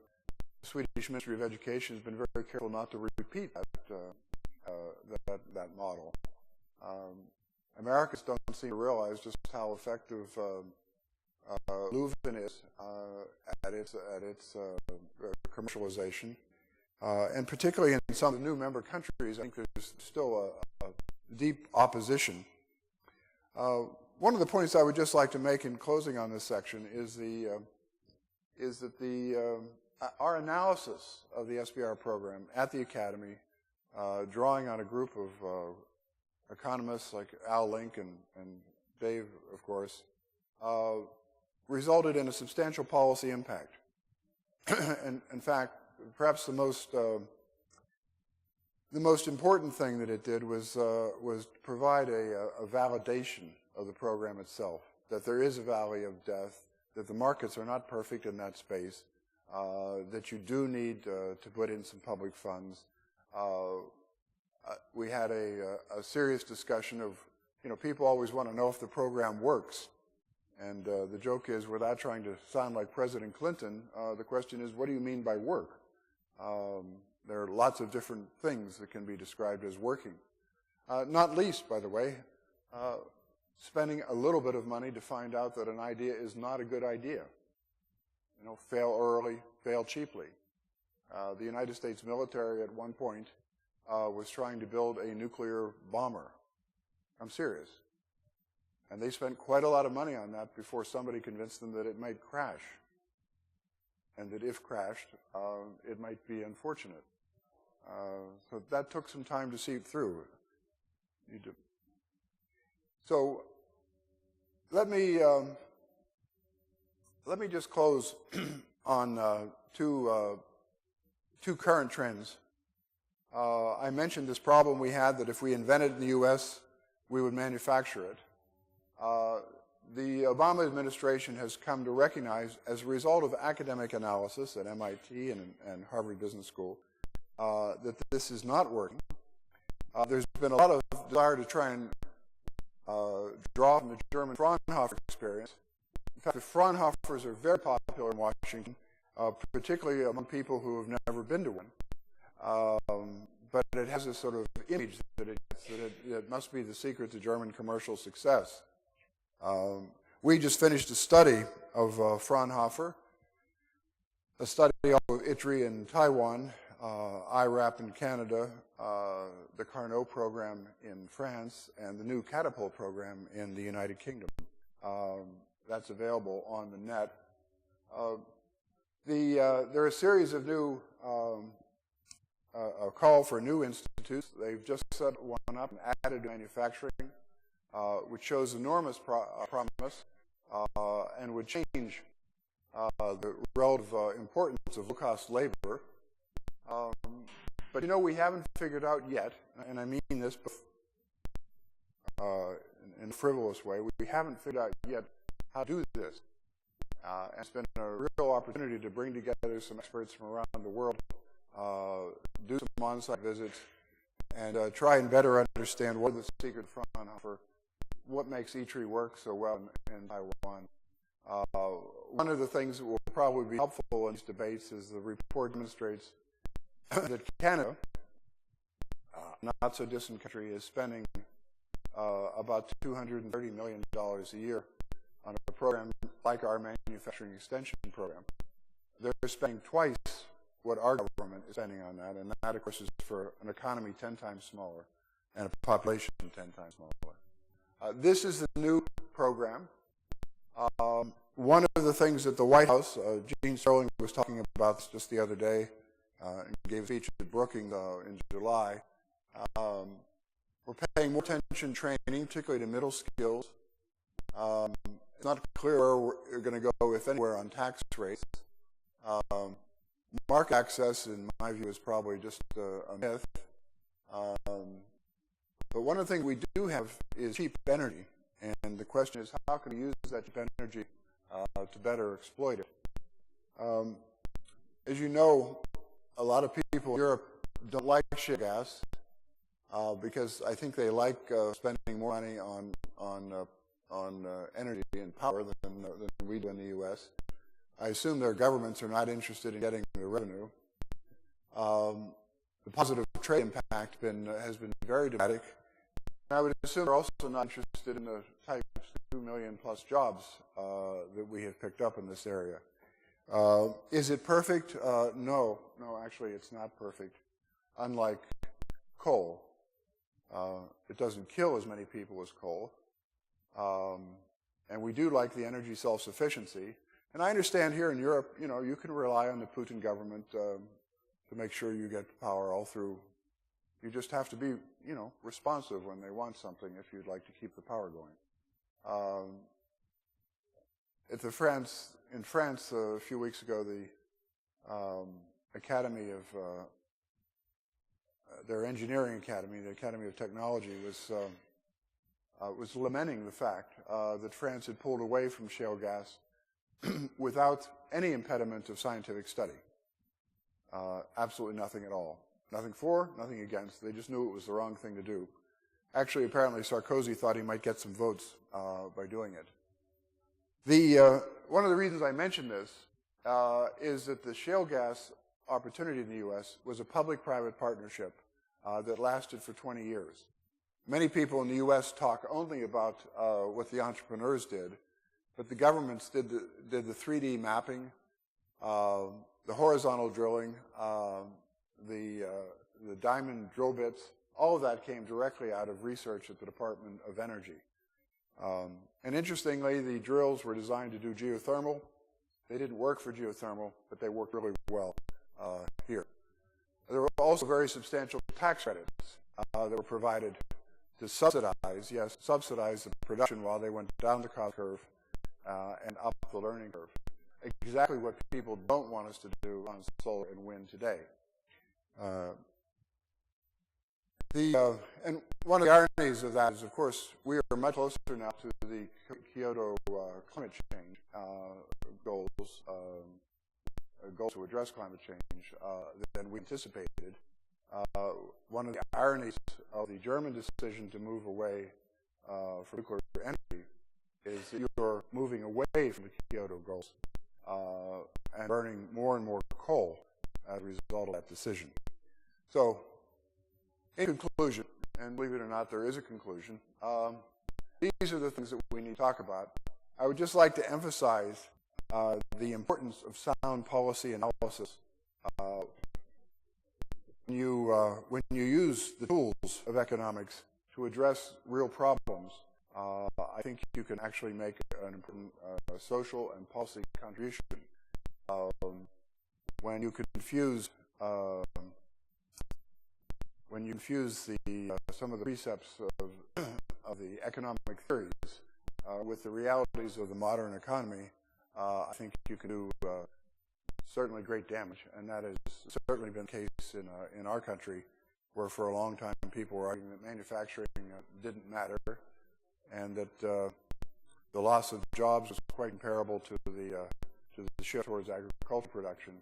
Swedish Ministry of Education has been very careful not to repeat that model. Americans don't seem to realize just how effective Leuven is at its commercialization, and particularly in some of the new member countries, I think there's still a deep opposition. One of the points I would just like to make in closing on this section is that our analysis of the SBR program at the Academy, drawing on a group of economists like Al Link and Dave, of course, resulted in a substantial policy impact. And in fact, perhaps the most important thing that it did was provide a validation of the program itself, that there is a valley of death, that the markets are not perfect in that space, that you do need to put in some public funds. We had a serious discussion of, people always want to know if the program works. And the joke is, without trying to sound like President Clinton, the question is, what do you mean by work? There are lots of different things that can be described as working. Not least, by the way, spending a little bit of money to find out that an idea is not a good idea. Fail early, fail cheaply. The United States military at one point was trying to build a nuclear bomber. I'm serious. And they spent quite a lot of money on that before somebody convinced them that it might crash. And that if crashed, it might be unfortunate. So that took some time to seep through. So let me just close on two current trends. I mentioned this problem we had that if we invented it in the U.S., we would manufacture it. The Obama administration has come to recognize, as a result of academic analysis at MIT and Harvard Business School, that this is not working. There's been a lot of desire to try and draw from the German Fraunhofer experience. In fact, the Fraunhofers are very popular in Washington, particularly among people who have never been to one. But it has this sort of image that it must be the secret to German commercial success. We just finished a study of Fraunhofer, a study of ITRI in Taiwan, IRAP in Canada, the Carnot program in France, and the new Catapult program in the United Kingdom. That's available on the net. There are a series of new a call for new institutes. They've just set one up and added manufacturing, which shows enormous promise and would change the relative importance of low-cost labor. But we haven't figured out yet, and I mean this in a frivolous way, we haven't figured out yet how to do this. And it's been a real opportunity to bring together some experts from around the world, do some on-site visits, and try and better understand what the secret front for what makes ITRI work so well in Taiwan. One of the things that will probably be helpful in these debates is the report demonstrates that Canada, not so distant country, is spending about $230 million a year on a program like our manufacturing extension program. They're spending twice what our government is spending on that, and that, of course, is for an economy 10 times smaller and a population 10 times smaller. This is the new program. One of the things that the White House, Gene Sterling was talking about this just the other day, and gave a speech at Brookings in July. We're paying more attention to training, particularly to middle skills. It's not clear where we're going to go, if anywhere, on tax rates. Market access, in my view, is probably just a myth. But one of the things we do have is cheap energy. And the question is, how can we use that cheap energy to better exploit it? As you know, a lot of people in Europe don't like shale gas because I think they like spending more money on energy and power than we do in the U.S. I assume their governments are not interested in getting the revenue. The positive trade impact has been very dramatic. And I would assume they're also not interested in the type of 2 million plus jobs that we have picked up in this area. Is it perfect? No, actually it's not perfect. Unlike coal, it doesn't kill as many people as coal. And we do like the energy self-sufficiency. And I understand here in Europe, you can rely on the Putin government to make sure you get power all through. You just have to be, responsive when they want something if you'd like to keep the power going. In France, a few weeks ago, the Academy of their engineering academy, the Academy of Technology, was lamenting the fact that France had pulled away from shale gas without any impediment of scientific study. Absolutely nothing at all. Nothing for, nothing against. They just knew it was the wrong thing to do. Actually, apparently, Sarkozy thought he might get some votes by doing it. One of the reasons I mention this is that the shale gas opportunity in the U.S. was a public-private partnership that lasted for 20 years. Many people in the U.S. talk only about what the entrepreneurs did, but the governments did the 3D mapping, the horizontal drilling, the diamond drill bits. All of that came directly out of research at the Department of Energy. And interestingly, the drills were designed to do geothermal. They didn't work for geothermal, but they worked really well here. There were also very substantial tax credits that were provided to subsidize the production while they went down the cost curve and up the learning curve. Exactly what people don't want us to do on solar and wind today. And one of the ironies of that is, of course, we are much closer now to the Kyoto climate change goals to address climate change than we anticipated. One of the ironies of the German decision to move away from nuclear energy is that you're moving away from the Kyoto goals and burning more and more coal as a result of that decision. So, in conclusion, and believe it or not, there is a conclusion, these are the things that we need to talk about. I would just like to emphasize the importance of sound policy analysis. When you use the tools of economics to address real problems, I think you can actually make an important social and policy contribution. When you confuse some of the precepts of the economic theories with the realities of the modern economy, I think you can do certainly great damage, and that has certainly been the case in our country, where for a long time people were arguing that manufacturing didn't matter, and that the loss of jobs was quite comparable to the shift towards agricultural production.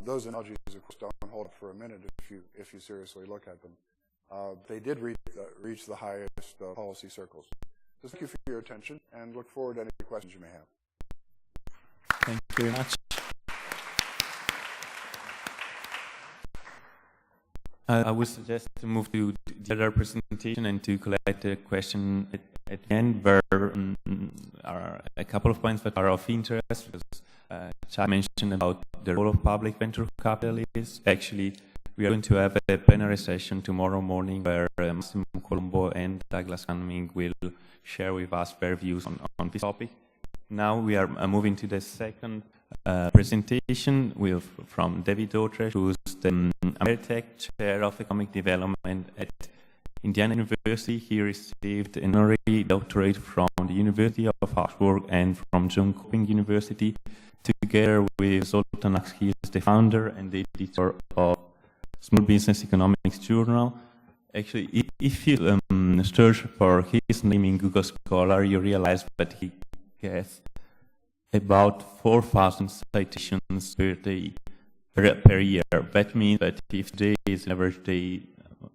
Those analogies, of course, don't hold up for a minute if you seriously look at them. They did reach the highest policy circles. So thank you for your attention, and look forward to any questions you may have. Thank you very much. I would suggest to move to the other presentation and to collect a question at the end, where are a couple of points that are of interest. Chad mentioned about the role of public venture capitalists. Actually, we are going to have a plenary session tomorrow morning where Massimo Colombo and Douglas Cumming will share with us their views on this topic. Now we are moving to the second presentation from David Daughtry, who's the Ameritech Chair of Economic Development at Indiana University. He received an honorary doctorate from the University of Augsburg and from John Hopkins University. Together with Zoltan Aks, he is the founder and the editor of Small Business Economics Journal. Actually, if you search for his name in Google Scholar, you realize that he gets about 4,000 citations per year. That means that if today is an average day,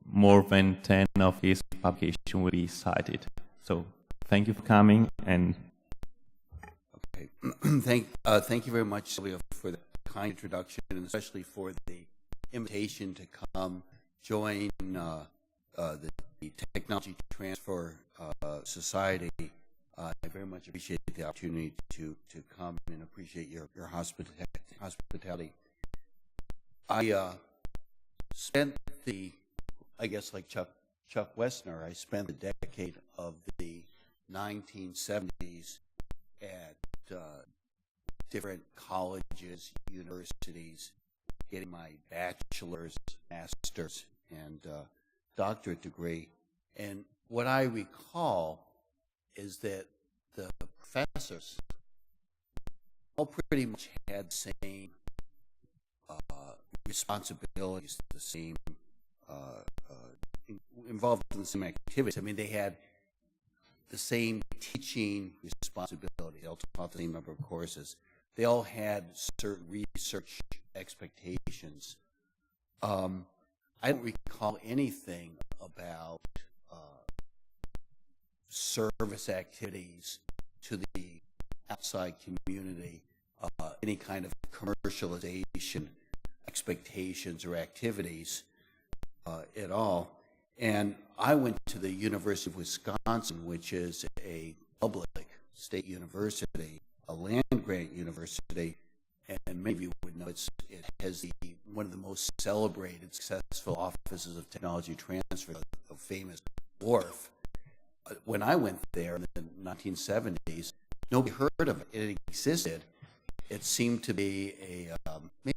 more than 10 of his publications will be cited. So thank you for coming. And okay, thank you very much, Silvio, for the kind introduction, and especially for the invitation to come join the Technology Transfer Society. I very much appreciate the opportunity to come and appreciate your hospitality. I spent I guess like Chuck Wessner, I spent the decade of the 1970s at different colleges, universities, getting my bachelor's, master's, and doctorate degree. And what I recall is that the professors all pretty much had the same responsibilities, the same involved in the same activities. I mean, they had the same teaching responsibilities. They all taught the same number of courses. They all had certain research expectations. I don't recall anything about service activities to the outside community, any kind of commercialization expectations or activities at all. And I went to the University of Wisconsin, which is a public state university, a land-grant university, and many of you would know it has one of the most celebrated, successful offices of technology transfer, the famous WRF. When I went there in the 1970s, nobody heard of it. It existed. It seemed to be a,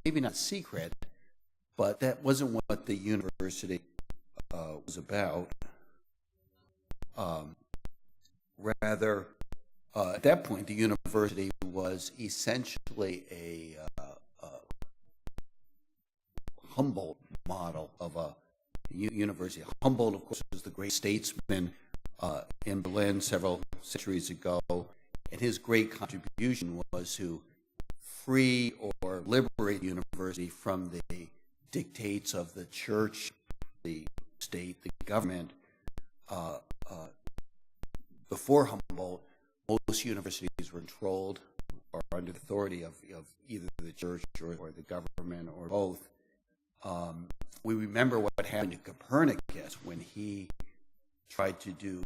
maybe not secret, but that wasn't what the university was about. Rather, at that point, the university was essentially a Humboldt model of a university. Humboldt, of course, was the great statesman in Berlin several centuries ago, and his great contribution was to free or liberate the university from the dictates of the church, the state, the government. Before Humboldt, most universities were controlled or under the authority of either the church or the government or both. We remember what happened to Copernicus when he tried to do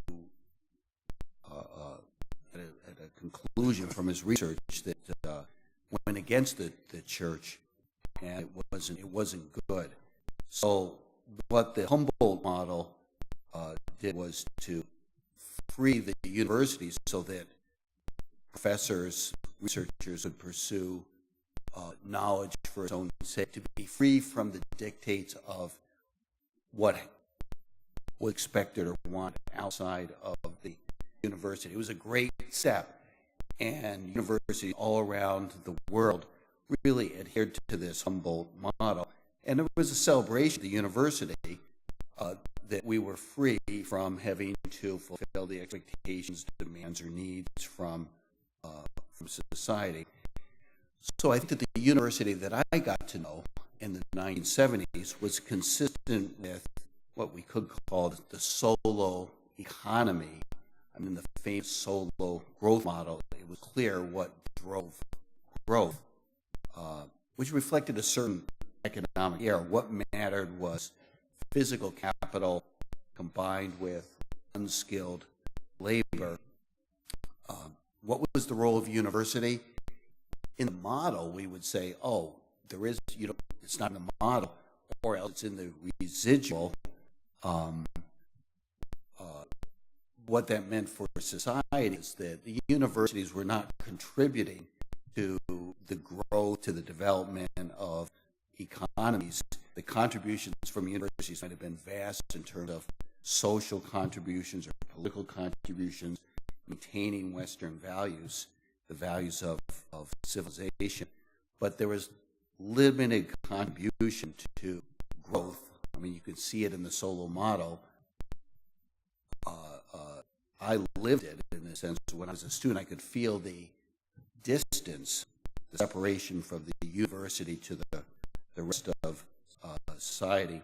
at a conclusion from his research that went against the church, and it wasn't good. So what the Humboldt model did was to free the universities so that professors, researchers would pursue knowledge for its own sake, to be free from the dictates of what was expected or wanted outside of the university. It was a great step, and universities all around the world really adhered to this Humboldt model. And it was a celebration of the university. that we were free from having to fulfill the expectations, demands, or needs from society. So I think that the university that I got to know in the 1970s was consistent with what we could call the solo economy. I mean, the famous solo growth model. It was clear what drove growth, which reflected a certain economic era. What mattered was physical capital combined with unskilled labor. What was the role of university? In the model, we would say, oh, there is, it's not in the model, or else it's in the residual. What that meant for society is that the universities were not contributing to the growth, to the development of economies. The contributions from universities might have been vast in terms of social contributions or political contributions, maintaining Western values, the values of civilization, but there was limited contribution to growth. I mean, you could see it in the solo model. I lived it in the sense when I was a student, I could feel the distance, the separation from the university to the rest of society.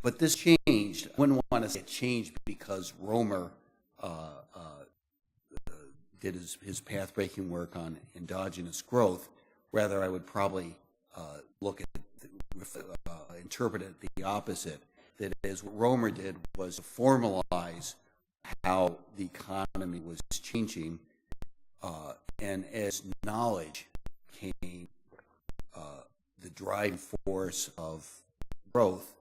But this changed. I wouldn't want to say it changed because Romer did his path-breaking work on endogenous growth. Rather, I would probably look at, interpret it the opposite. That is, what Romer did was to formalize how the economy was changing, and as knowledge came, the driving force of growth,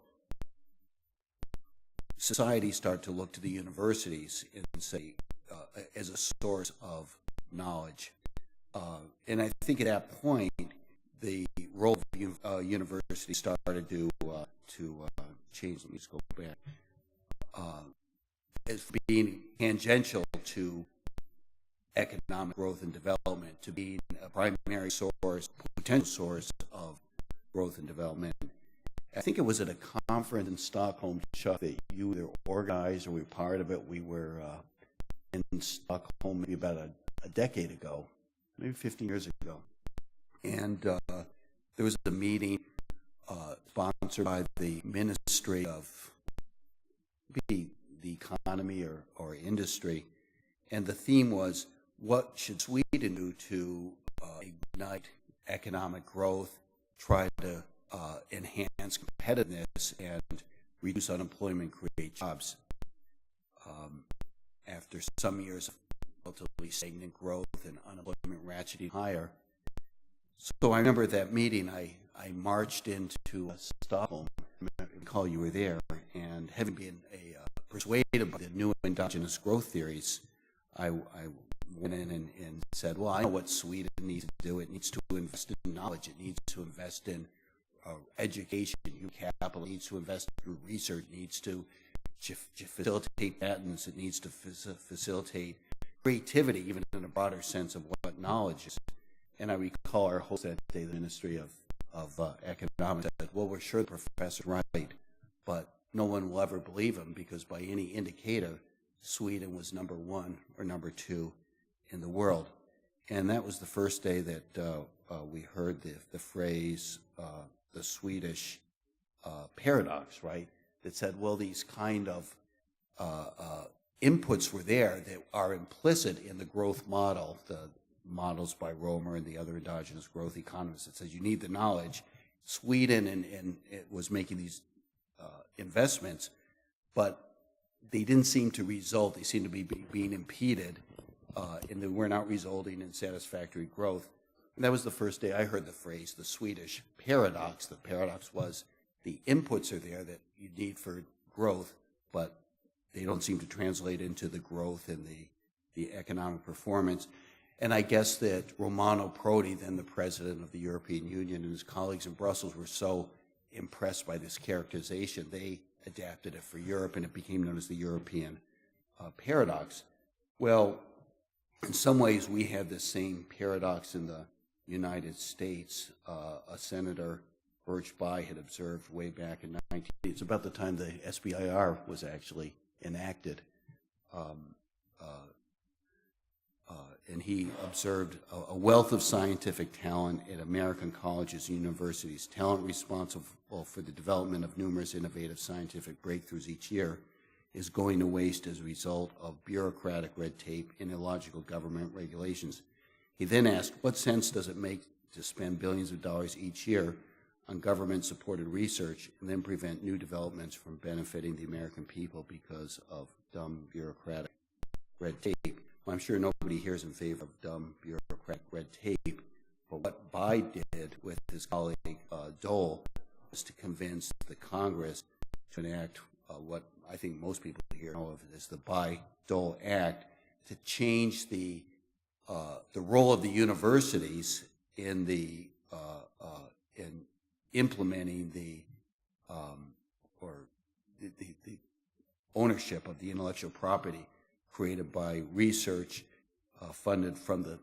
society started to look to the universities and say, as a source of knowledge. And I think at that point, the role of university started to change. Let me just go back. As being tangential to economic growth and development, to being a primary source, potential source of growth and development. I think it was at a conference in Stockholm, Chuck, that you either organized or were part of it. We were in Stockholm maybe about a decade ago, maybe 15 years ago. And there was a meeting sponsored by the Ministry of the Economy or Industry. And the theme was, what should Sweden do to ignite economic growth, try to enhance competitiveness, and reduce unemployment, create jobs? After some years of relatively stagnant growth and unemployment ratcheting higher. So I remember at that meeting, I marched into Stockholm. I recall you were there, and having been persuaded by the new endogenous growth theories, I went in and said, well, I know what Sweden needs to do. It needs to invest in knowledge. It needs to invest in education, human capital. It needs to invest in research. It needs to facilitate patents. It needs to facilitate creativity, even in a broader sense of what knowledge is. And I recall our host that day, the Ministry of Economics, said, well, we're sure the professor's right, but no one will ever believe him because by any indicator, Sweden was number 1 or number 2 in the world. And that was the first day that we heard the phrase, the Swedish paradox, right? That said, well, these kind of inputs were there that are implicit in the growth model, the models by Romer and the other endogenous growth economists. It says you need the knowledge. Sweden and it was making these investments, but they didn't seem to result. They seemed to be being impeded, and they were not resulting in satisfactory growth. And that was the first day I heard the phrase, the Swedish paradox. The paradox was the inputs are there that you need for growth, but they don't seem to translate into the growth and the economic performance. And I guess that Romano Prodi, then the president of the European Union, and his colleagues in Brussels were so impressed by this characterization, they adapted it for Europe, and it became known as the European paradox. Well, in some ways, we had the same paradox in the United States. A senator Birch Bayh had observed way back in 1980. It's about the time the SBIR was actually enacted. And he observed a wealth of scientific talent at American colleges and universities, talent responsible for the development of numerous innovative scientific breakthroughs each year is going to waste as a result of bureaucratic red tape and illogical government regulations. He then asked, what sense does it make to spend billions of dollars each year on government-supported research and then prevent new developments from benefiting the American people because of dumb bureaucratic red tape? Well, I'm sure nobody here is in favor of dumb bureaucratic red tape, but what Bayh did with his colleague Dole was to convince the Congress to enact what I think most people here know of as the Bayh-Dole Act, to change the role of the universities in implementing the ownership of the intellectual property created by research funded from the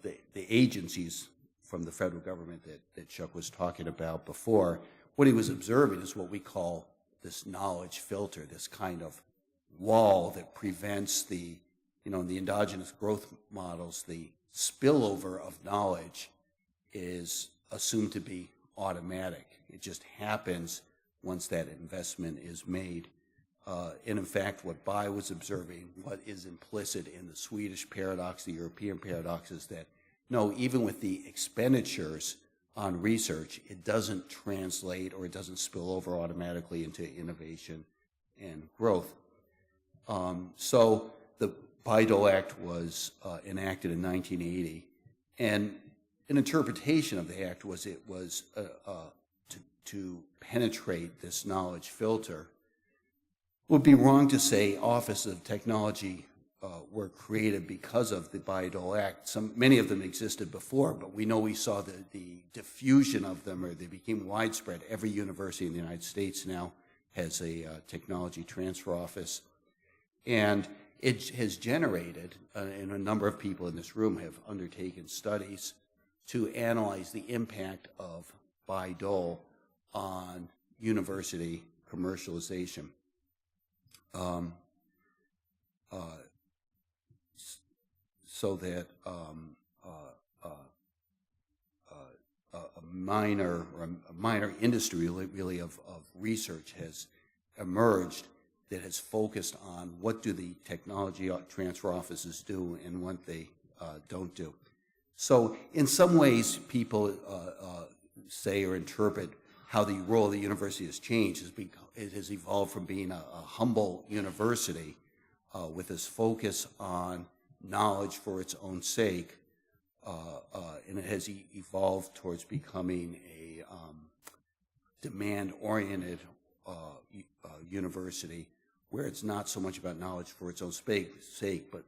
agencies from the federal government that Chuck was talking about before. What he was observing is what we call this knowledge filter, this kind of wall that prevents the endogenous growth models, the spillover of knowledge is assumed to be automatic. It just happens once that investment is made. And in fact, what Bayh was observing, what is implicit in the Swedish paradox, the European paradox, is that no, even with the expenditures on research, it doesn't translate or it doesn't spill over automatically into innovation and growth. So the Bayh-Dole Act was enacted in 1980, and an interpretation of the act was it was to penetrate this knowledge filter. It would be wrong to say offices of technology were created because of the Bayh-Dole Act. Many of them existed before, but we know we saw the diffusion of them, or they became widespread. Every university in the United States now has a technology transfer office. And it has generated, and a number of people in this room have undertaken studies to analyze the impact of Bayh-Dole on university commercialization. So that a minor industry really of research has emerged that has focused on what do the technology transfer offices do and what they don't do. So in some ways, people say or interpret how the role of the university has changed. It has evolved from being a humble university with this focus on knowledge for its own sake, and it has evolved towards becoming a demand-oriented university where it's not so much about knowledge for its own sake, but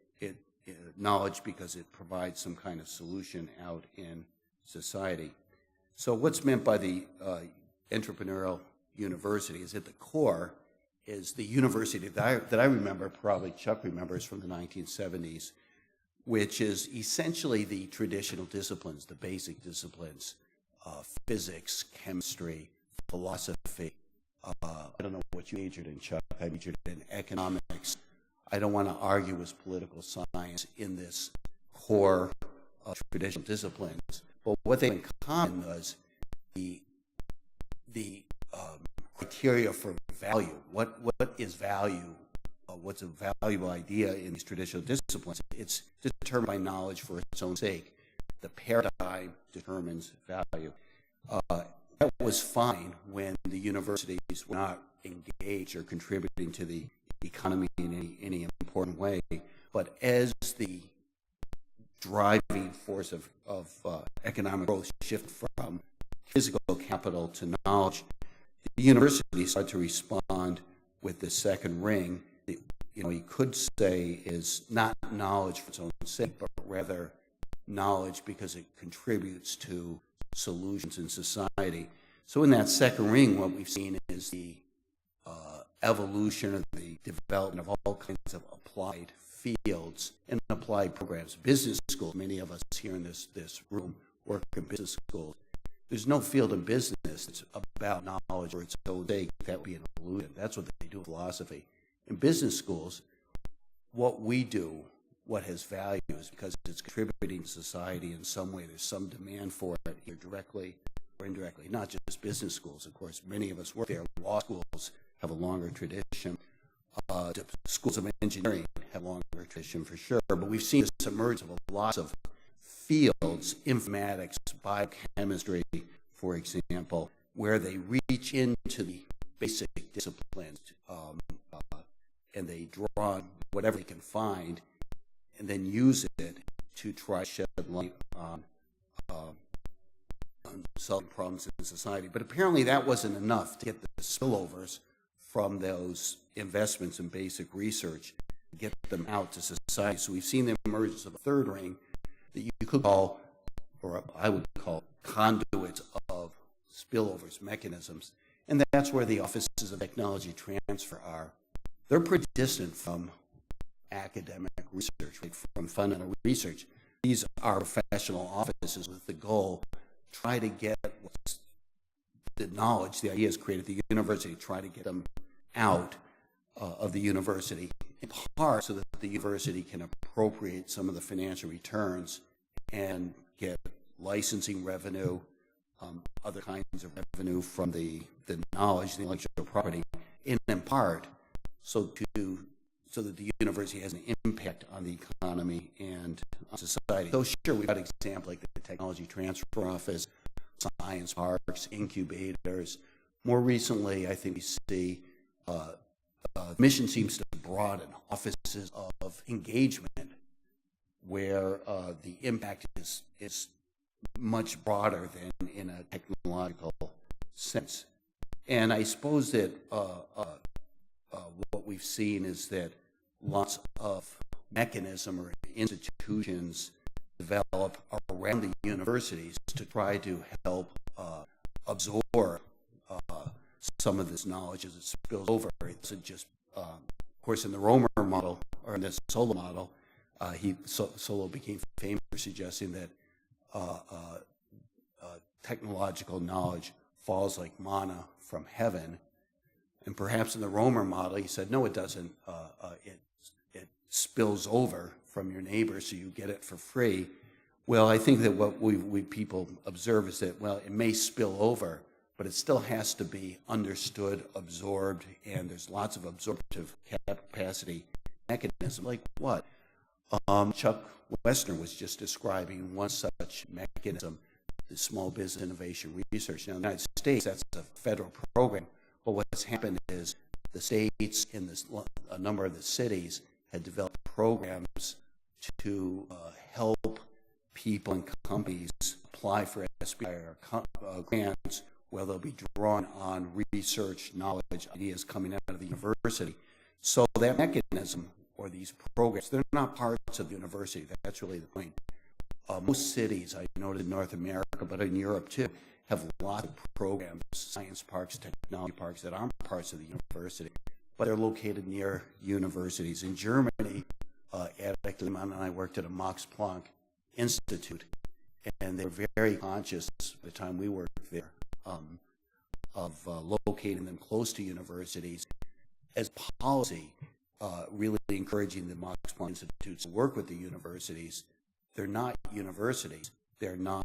knowledge because it provides some kind of solution out in society. So what's meant by the entrepreneurial university is at the core is the university that I remember, probably Chuck remembers from the 1970s, which is essentially the traditional disciplines, the basic disciplines, physics, chemistry, philosophy. I don't know what you majored in, Chuck. I majored in economics. I don't want to argue with political science in this core traditional disciplines, but what they had in common was the criteria for value. What is value? What's a valuable idea in these traditional disciplines? It's determined by knowledge for its own sake. The paradigm determines value. That was fine when the universities were not engaged or contributing to the economy in any important way. But as the driving force of economic growth shifted from physical capital to knowledge, the university started to respond with the second ring. You could say is not knowledge for its own sake, but rather knowledge because it contributes to solutions in society. So in that second ring, what we've seen is the evolution of the development of all kinds of applied fields and applied programs. Business schools, many of us here in this room work in business schools. There's no field in business that's about knowledge for its own sake, that would be an illusion. That's what they do in philosophy. In business schools, what we do, what has value, is because it's contributing to society in some way. There's some demand for it, either directly or indirectly. Not just business schools, of course. Many of us work there. Law schools have a longer tradition. Schools of engineering have a longer tradition for sure. But we've seen this emergence of lots of fields, informatics, biochemistry, for example, where they reach into the basic disciplines and they draw on whatever they can find and then use it to try to shed light on solving problems in society. But apparently that wasn't enough to get the spillovers from those investments in basic research, get them out to society. So we've seen the emergence of a third ring that you could call, or I would call, conduits of spillovers, mechanisms. And that's where the offices of technology transfer are. They're pretty distant from academic research, like from fundamental research. These are professional offices with the goal to try to get what's the knowledge, the ideas created at the university, try to get them out of the university, in part so that the university can appropriate some of the financial returns and get licensing revenue, other kinds of revenue from the knowledge, the intellectual property, in part so that the university has an impact on the economy and on society. So sure, we've got examples like the Technology Transfer Office, science parks, incubators. More recently, I think we see mission seems to broaden, offices of engagement, where the impact is much broader than in a technological sense. And I suppose that what we've seen is that lots of mechanisms or institutions develop around the universities to try to help absorb some of this knowledge as it spills over. It's just, of course, in the Romer model, or in the Solow model, Solow became famous for suggesting that technological knowledge falls like manna from heaven. And perhaps in the Romer model, he said, no, it doesn't. It spills over from your neighbor, so you get it for free. Well, I think that what we people observe is that, well, it may spill over, but it still has to be understood, absorbed, and there's lots of absorptive capacity mechanisms. Like what? Chuck Westner was just describing one such mechanism, the Small Business Innovation Research. Now, in the United States, that's a federal program, but what's happened is the states in a number of the cities had developed programs to help people and companies apply for SBIR grants, where they'll be drawn on research, knowledge, ideas coming out of the university. So that mechanism, or these programs, they're not parts of the university. That's really the point. Most cities, I noted in North America, but in Europe too, have lots of programs, science parks, technology parks, that aren't parts of the university, but they're located near universities. In Germany, Eric Lehmann and I worked at a Max Planck Institute, and they were very conscious at the time we worked there of locating them close to universities as policy, really encouraging the Max Planck Institutes to work with the universities. They're not universities. They're not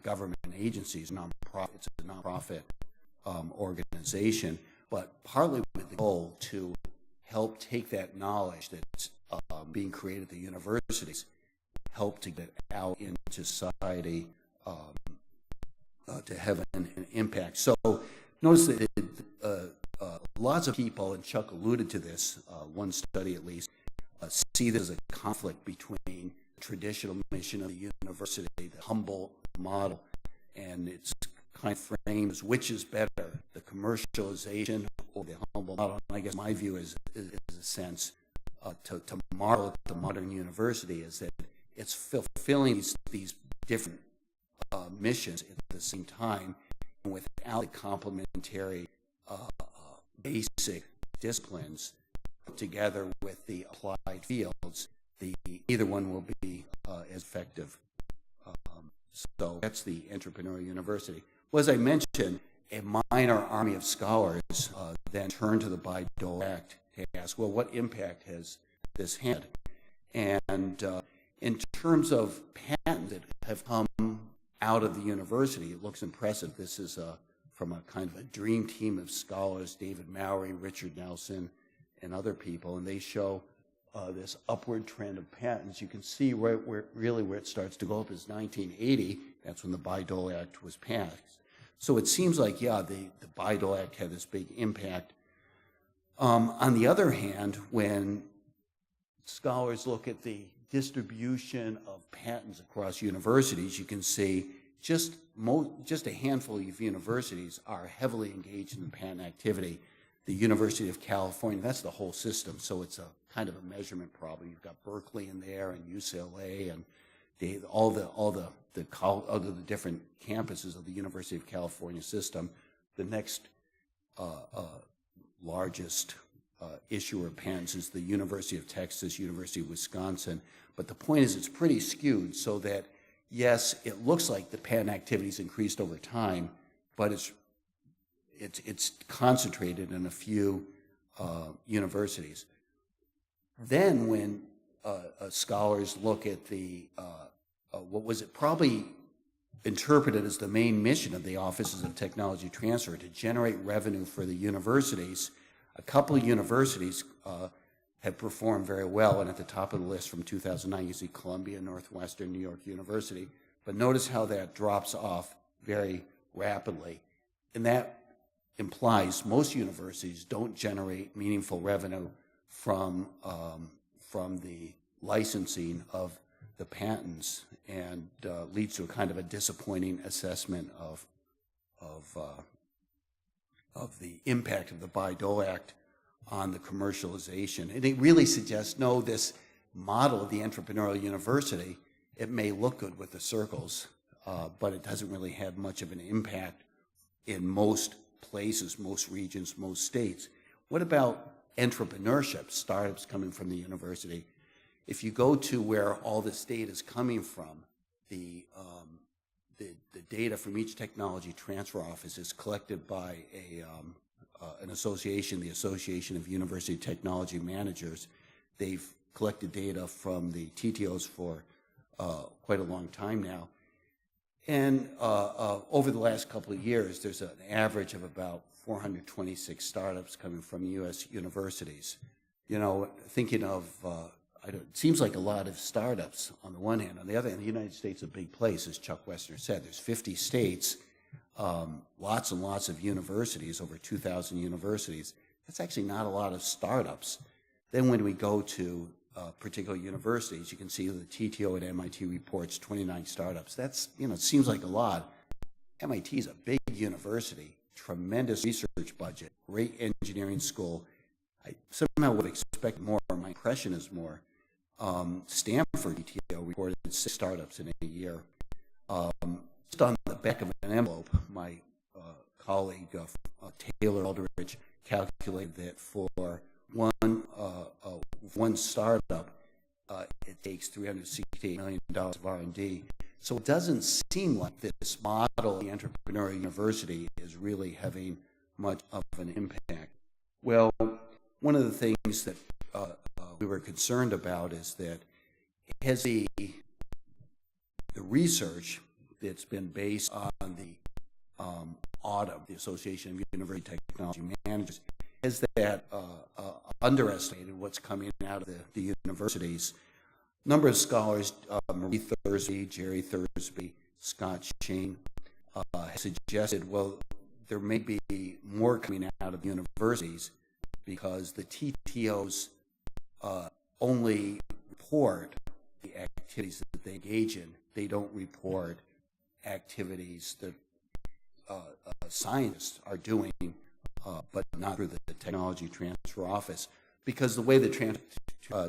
government agencies, non-profit. It's a non-profit organization, but partly with the goal to help take that knowledge that's being created at the universities, help to get out into society to have an impact. So notice that lots of people, and Chuck alluded to this, one study at least, see this as a conflict between the traditional mission of the university, the humble model, and its kind of frame is which is better, the commercialization or the humble model. And I guess my view is a sense to marvel at the modern university is that it's fulfilling these different missions at the same time, and without the complementary basic disciplines put together with the applied fields, either one will be as effective. So that's the entrepreneurial university. Well, as I mentioned, a minor army of scholars then turned to the Bayh-Dole Act to ask, well, what impact has this had? And in terms of patents that have come out of the university, it looks impressive. This is from a kind of a dream team of scholars, David Mowry, Richard Nelson, and other people, and they show this upward trend of patents. You can see where it starts to go up is 1980. That's when the Bayh-Dole Act was passed. So it seems like, yeah, the Bayh-Dole Act had this big impact. On the other hand, when scholars look at the distribution of patents across universities, you can see just a handful of universities are heavily engaged in patent activity. The University of California, that's the whole system, so it's a kind of a measurement problem. You've got Berkeley in there and UCLA and all the different campuses of the University of California system. The next largest issuer of patents is the University of Texas, University of Wisconsin. But the point is it's pretty skewed so that, yes, it looks like the patent activity's increased over time, but it's concentrated in a few universities. Then when scholars look at the, what was it probably interpreted as the main mission of the Offices of Technology Transfer, to generate revenue for the universities, a couple of universities have performed very well, and at the top of the list from 2009 you see Columbia, Northwestern, New York University, but notice how that drops off very rapidly, and that implies most universities don't generate meaningful revenue from the licensing of the patents, and leads to a kind of a disappointing assessment of the impact of the Bayh-Dole Act on the commercialization. And it really suggests, no, this model of the entrepreneurial university, it may look good with the circles, but it doesn't really have much of an impact in most places, most regions, most states. What about entrepreneurship, startups coming from the university? If you go to where all this data is coming from, the data from each technology transfer office is collected by an association, the Association of University Technology Managers. They've collected data from the TTOs for quite a long time now. And over the last couple of years, there's an average of about 426 startups coming from U.S. universities. You know, thinking of, it seems like a lot of startups on the one hand. On the other hand, the United States is a big place, as Chuck Wessner said. There's 50 states, lots and lots of universities, over 2,000 universities. That's actually not a lot of startups. Then when we go to particular universities, you can see the TTO at MIT reports 29 startups. That's, it seems like a lot. MIT is a big university, tremendous research budget, great engineering school. I somehow would expect more. My impression is more. Stanford TTO reported 6 startups in a year. Just on the back of an envelope, my colleague Taylor Aldrich calculated that for one startup, it takes $368 million of R&D. So it doesn't seem like this model, the entrepreneurial university, is really having much of an impact. Well, one of the things that we were concerned about is that has the research that's been based on the AUTM, the Association of University Technology Managers, has that underestimated what's coming out of the universities. Number of scholars, Marie Thursby, Jerry Thursby, Scott Shane, have suggested, well, there may be more coming out of universities because the TTOs only report the activities that they engage in. They don't report activities that scientists are doing, but not through the Technology Transfer Office. Because the way the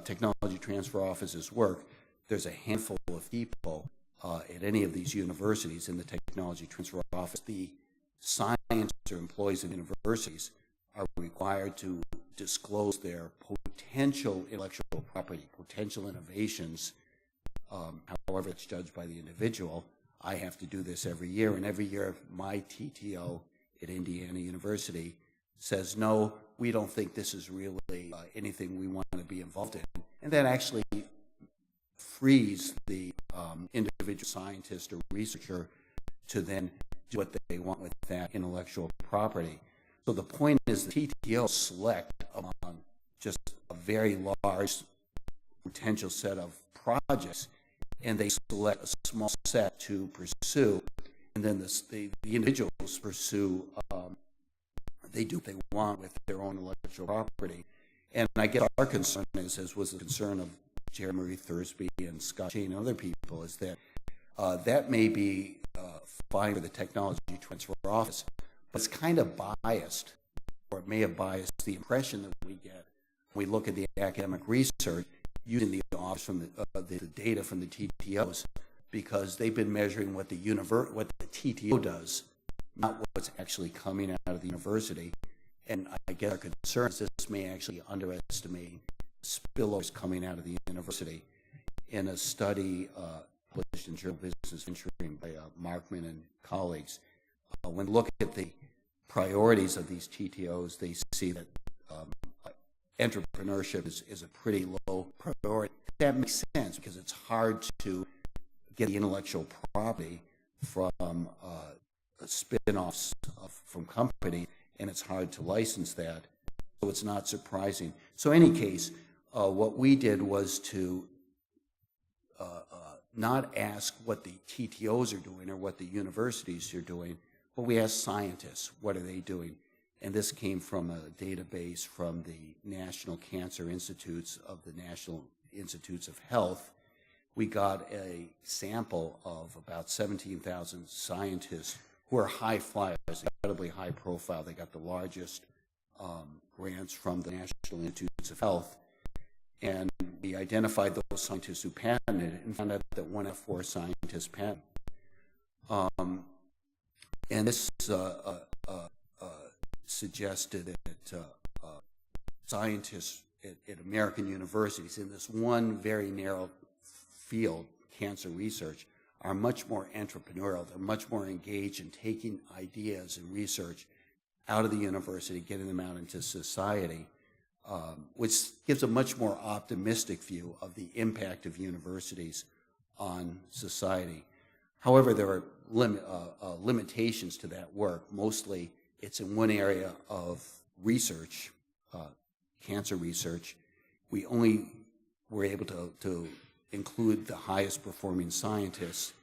Technology Transfer Offices work, there's a handful of people at any of these universities in the Technology Transfer Office. The scientists or employees of universities are required to disclose their potential intellectual property, potential innovations, however it's judged by the individual, I have to do this every year, and every year my TTO at Indiana University says, no, we don't think this is really anything we want to be involved in. And that actually frees the individual scientist or researcher to then do what they want with that intellectual property. So the point is the TTO select among just a very large potential set of projects, and they select a small set to pursue, and then the individuals pursue, they do what they want with their own intellectual property. And I guess our concern is, as was the concern of Jeremy Thursby and Scott Shane and other people, is that that may be fine for the technology transfer office, but it's kind of biased, or it may have biased the impression that we get when we look at the academic research using the office from the data from the TTOs, because they've been measuring what the TTO does, not what's actually coming out of the university. And I guess our concern is this may actually underestimate spillovers coming out of the university. In a study published in Journal of Business Venturing by Markman and colleagues, when they look at the priorities of these TTOs, they see that entrepreneurship is a pretty low priority. That makes sense because it's hard to get the intellectual property from spin-offs from company, and it's hard to license that, so it's not surprising. So in any case, what we did was to not ask what the TTOs are doing or what the universities are doing, but we asked scientists, what are they doing? And this came from a database from the National Cancer Institutes of the National Institutes of Health. We got a sample of about 17,000 scientists who are high flyers, incredibly high profile. They got the largest grants from the National Institutes of Health. And we identified those scientists who patented it and found out that 1 out of 4 scientists patented. And this suggested that scientists at American universities in this one very narrow field, cancer research, are much more entrepreneurial. They're much more engaged in taking ideas and research out of the university, getting them out into society, which gives a much more optimistic view of the impact of universities on society. However, there are limitations to that work. Mostly, it's in one area of research, cancer research. We only were able to include the highest performing scientists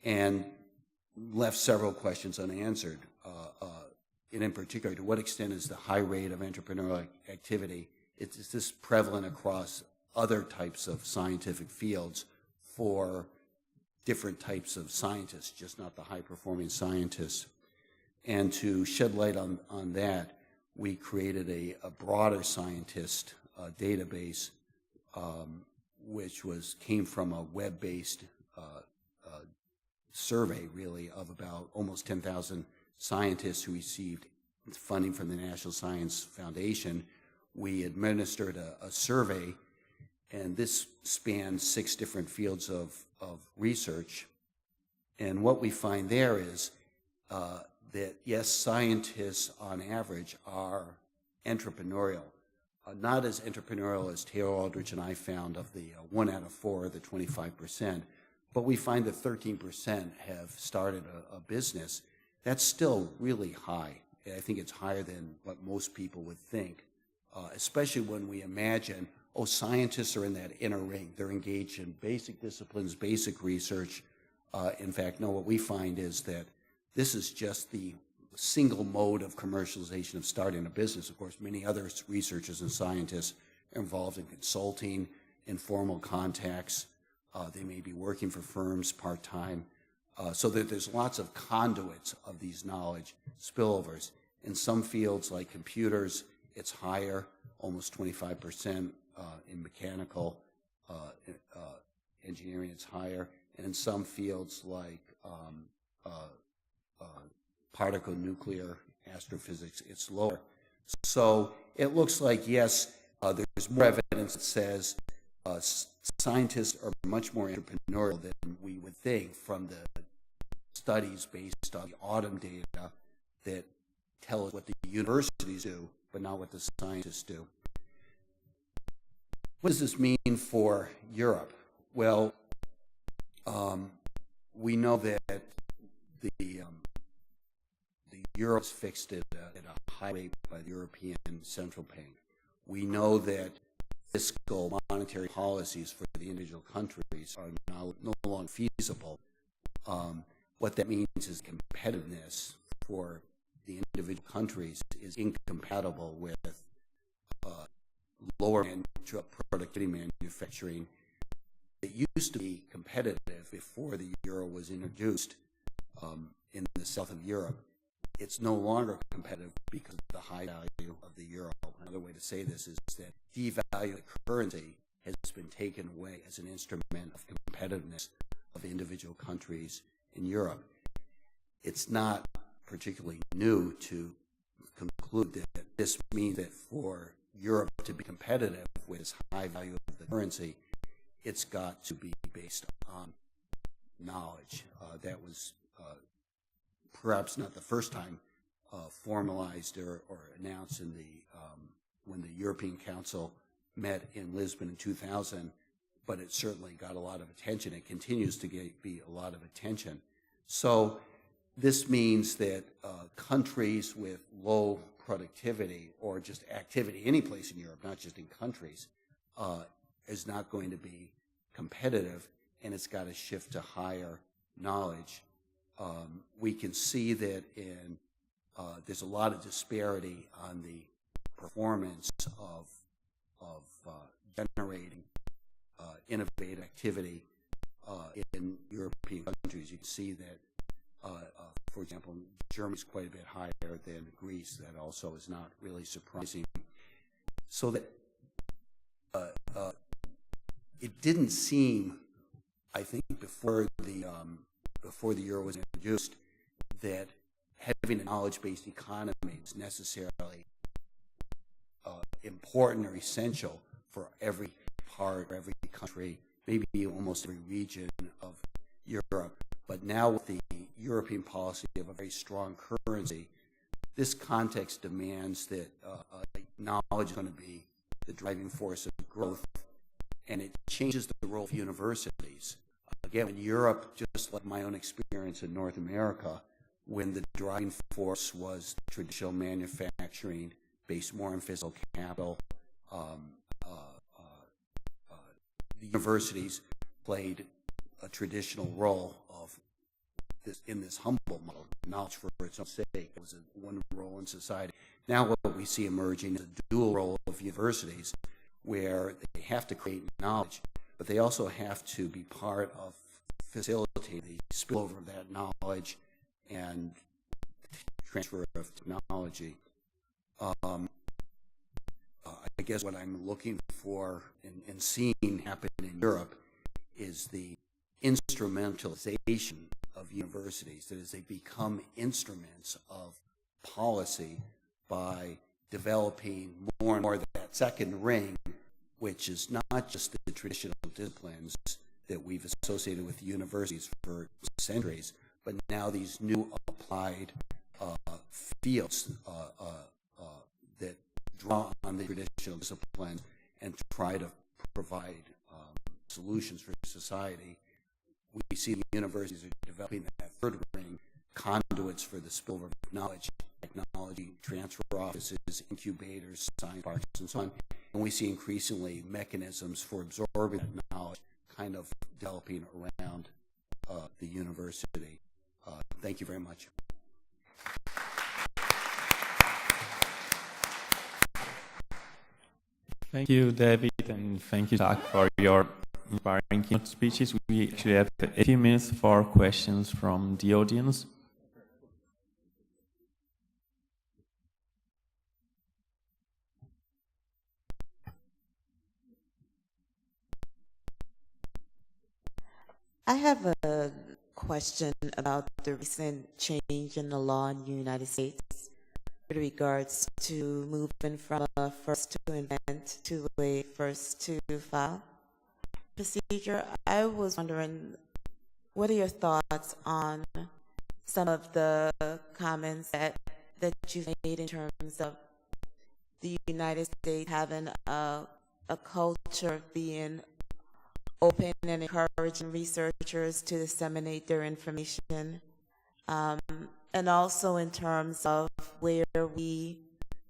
and left several questions unanswered. And in particular, to what extent is the high rate of entrepreneurial activity, is this prevalent across other types of scientific fields for different types of scientists, just not the high-performing scientists? And to shed light on that, we created a broader scientist database, which came from a web-based survey, really, of about almost 10,000 scientists who received funding from the National Science Foundation. We administered a survey, and this spanned 6 different fields of research. And what we find there is that, yes, scientists on average are entrepreneurial. Not as entrepreneurial as Taylor Aldrich and I found of the 1 out of 4, the 25%, but we find that 13% have started a business. That's still really high. I think it's higher than what most people would think, especially when we imagine, oh, scientists are in that inner ring. They're engaged in basic disciplines, basic research. In fact, no, what we find is that this is just the single mode of commercialization of starting a business. Of course, many other researchers and scientists are involved in consulting, informal contacts. They may be working for firms part-time. So that there's lots of conduits of these knowledge spillovers. In some fields like computers, it's higher, almost 25%. In mechanical engineering, it's higher. And in some fields like particle nuclear astrophysics, it's lower. So it looks like, yes, there's more evidence that says scientists are much more entrepreneurial than we would think from the studies based on the autumn data that tell us what the universities do, but not what the scientists do. What does this mean for Europe? Well, we know that the euro is fixed at a high rate by the European Central Bank. We know that fiscal monetary policies for the individual countries are no longer feasible. What that means is competitiveness for the individual countries is incompatible with lower productivity manufacturing. It used to be competitive before the euro was introduced in the south of Europe. It's no longer competitive because of the high value of the euro. Another way to say this is that devaluing the currency has been taken away as an instrument of competitiveness of individual countries in Europe. It's not particularly new to conclude that this means that for Europe to be competitive with this high value of the currency, it's got to be based on knowledge. That was perhaps not the first time formalized or announced in when the European Council met in Lisbon in 2000, but it certainly got a lot of attention. It continues to be a lot of attention. So this means that countries with low productivity or just activity any place in Europe, not just in countries, is not going to be competitive, and it's got to shift to higher knowledge. We can see that there's a lot of disparity on the performance of generating innovative activity in European countries. You can see that, for example, Germany's quite a bit higher than Greece. That also is not really surprising. So that it didn't seem, I think, before the euro was introduced, that having a knowledge-based economy is necessarily important or essential for every part, or every country, maybe almost every region of Europe. But now with the European policy of a very strong currency, this context demands that knowledge is going to be the driving force of growth, and it changes the role of universities. Again, in Europe, just like my own experience in North America, when the driving force was traditional manufacturing based more on physical capital, the universities played a traditional role of in this humble model, knowledge for its own sake. It was one role in society. Now what we see emerging is a dual role of universities, where they have to create knowledge, but they also have to be part of facilitating the spillover of that knowledge and transfer of technology. I guess what I'm looking for and seeing happen in Europe is the instrumentalization of universities. That is, they become instruments of policy by developing more and more that second ring, which is not just the traditional disciplines that we've associated with universities for centuries, but now these new applied fields that draw on the traditional disciplines and try to provide solutions for society. We see the universities are developing that third ring, conduits for the spillover of knowledge, technology, transfer offices, incubators, science parks, and so on. And we see increasingly mechanisms for absorbing that knowledge kind of developing around the university. Thank you very much. Thank you, David, and thank you, Zach, for your inspiring keynote speeches. We actually have a few minutes for questions from the audience. I have a question about the recent change in the law in the United States with regards to moving from a first to invent to a first to file procedure. I was wondering, what are your thoughts on some of the comments that you've made in terms of the United States having a culture of being open and encouraging researchers to disseminate their information, and also in terms of where we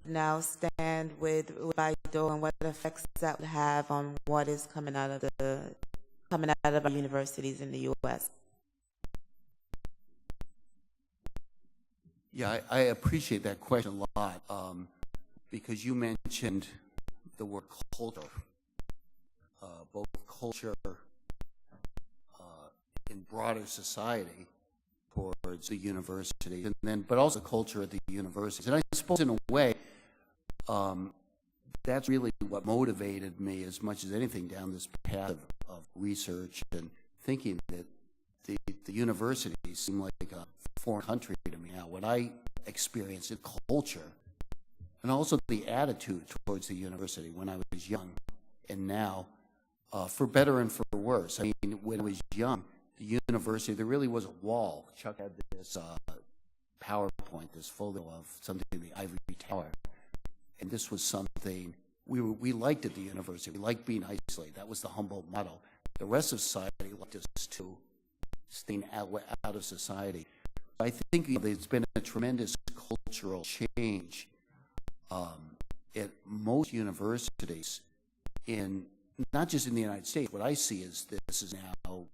now stand with Baidu and what effects that would have on what is coming out of our universities in the U.S. Yeah, I appreciate that question a lot, because you mentioned the word culture, both culture in broader society towards the university, and then, but also culture at the universities. And I suppose in a way, that's really what motivated me as much as anything down this path of research and thinking that the universities seem like a foreign country to me now. What I experienced in culture and also the attitude towards the university when I was young and now, for better and for worse. I mean, when I was young, the university, there really was a wall. Chuck had this PowerPoint, this photo of something in the ivory tower. And this was something, we liked at the university. We liked being isolated. That was the Humboldt model. The rest of society liked us to staying out of society. I think there's been a tremendous cultural change at most universities, not just in the United States. What I see is this is now,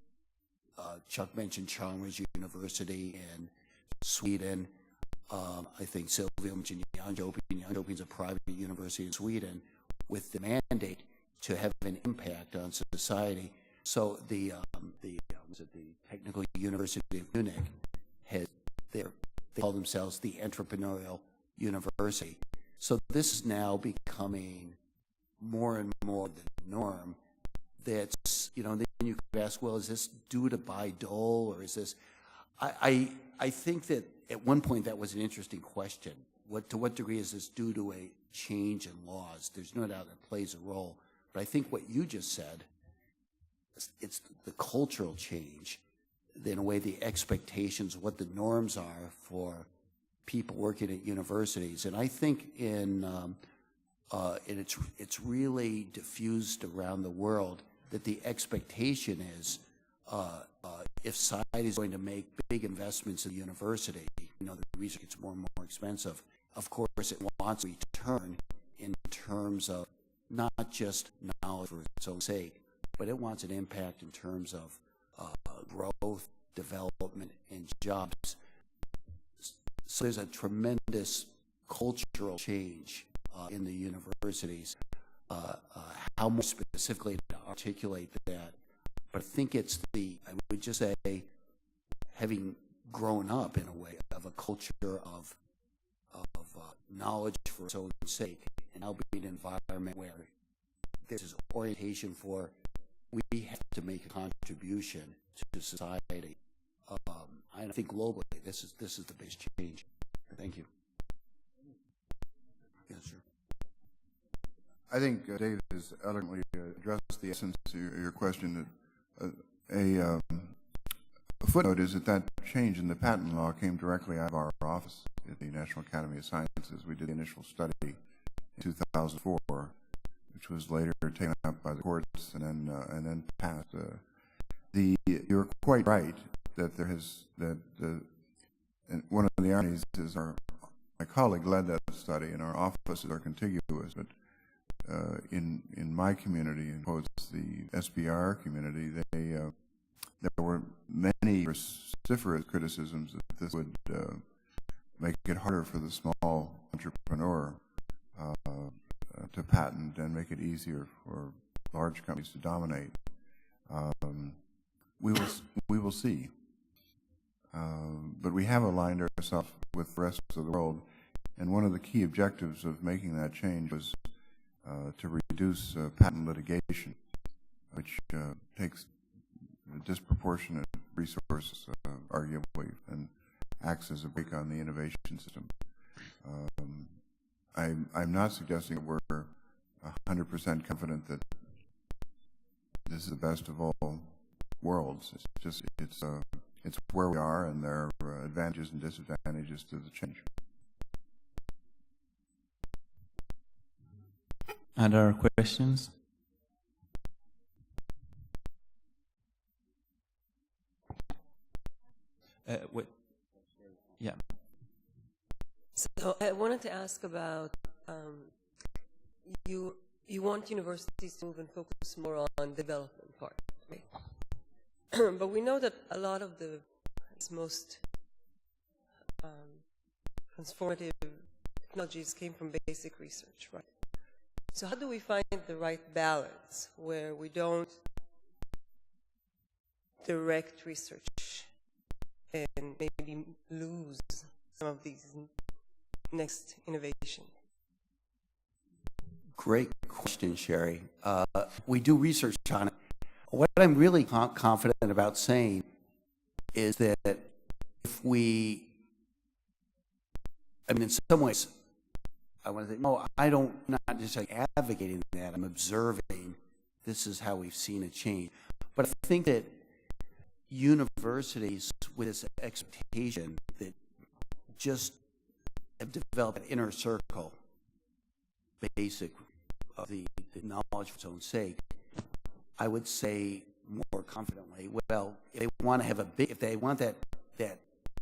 Chuck mentioned Chalmers University in Sweden. I think Sylvia mentioned Jönköping. Jönköping is a private university in Sweden with the mandate to have an impact on society. So the Technical University of Munich they call themselves the Entrepreneurial University. So this is now becoming more and more the norm. That's, then you could ask, well, is this due to Baidu, or is this? I think that at one point that was an interesting question. To what degree is this due to a change in laws? There's no doubt it plays a role. But I think what you just said, it's the cultural change, in a way the expectations, what the norms are for people working at universities. And I think it's really diffused around the world that the expectation is if society is going to make big investments in the university, the research gets more and more expensive. Of course, it wants a return in terms of not just knowledge for its own sake, but it wants an impact in terms of growth, development, and jobs. So there's a tremendous cultural change in the universities. How more specifically to articulate that, but I think it's I would just say, having grown up in a way of a culture of knowledge for its own sake, and now being an environment where there's this orientation for we have to make a contribution to society. I think globally, this is the biggest change. Thank you. Yes, sir. I think Dave has elegantly addressed the essence of your question. A footnote is that change in the patent law came directly out of our office at the National Academy of Sciences. We did the initial study in 2004, which was later taken up by the courts and then passed. You're quite right that and one of the ironies is my colleague led that study, and our offices are contiguous, but in my community, in quotes, the SBR community, there were many vociferous criticisms that this would make it harder for the small entrepreneur to patent and make it easier for large companies to dominate. We will see. But we have aligned ourselves with the rest of the world, and one of the key objectives of making that change was to reduce patent litigation, which takes disproportionate resources, arguably, and acts as a brake on the innovation system. I'm not suggesting that we're 100% confident that this is the best of all worlds. It's it's where we are, and there are advantages and disadvantages to the change. Other questions? Wait. Yeah. So I wanted to ask about you want universities to move and focus more on the development part, right? But we know that a lot of the most transformative technologies came from basic research, right? So how do we find the right balance where we don't direct research and maybe lose some of these next innovation? Great question, Sherry. We do research on it. What I'm really confident about saying is that if we, I mean, in some ways, I want to say, no, I don't, not just like advocating that, I'm observing this is how we've seen it change. But I think that universities with this expectation that just have developed an inner circle, basic of the knowledge for its own sake, I would say more confidently, well, if they want to have if they want that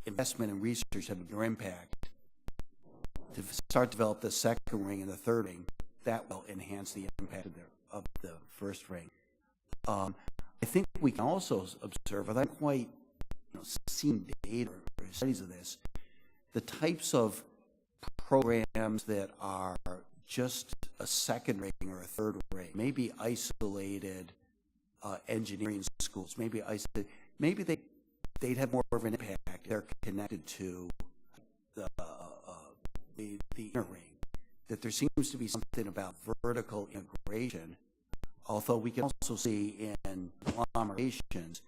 investment in research to have a bigger impact, to start to develop the second ring and the third ring, that will enhance the impact of the first ring. I think we can also observe, without quite seen data or studies of this, the types of programs that are just a second ring or a third ring, maybe isolated engineering schools, maybe they'd have more of an impact. They're connected to the inner ring. That there seems to be something about vertical integration, although we can also see in agglomerations,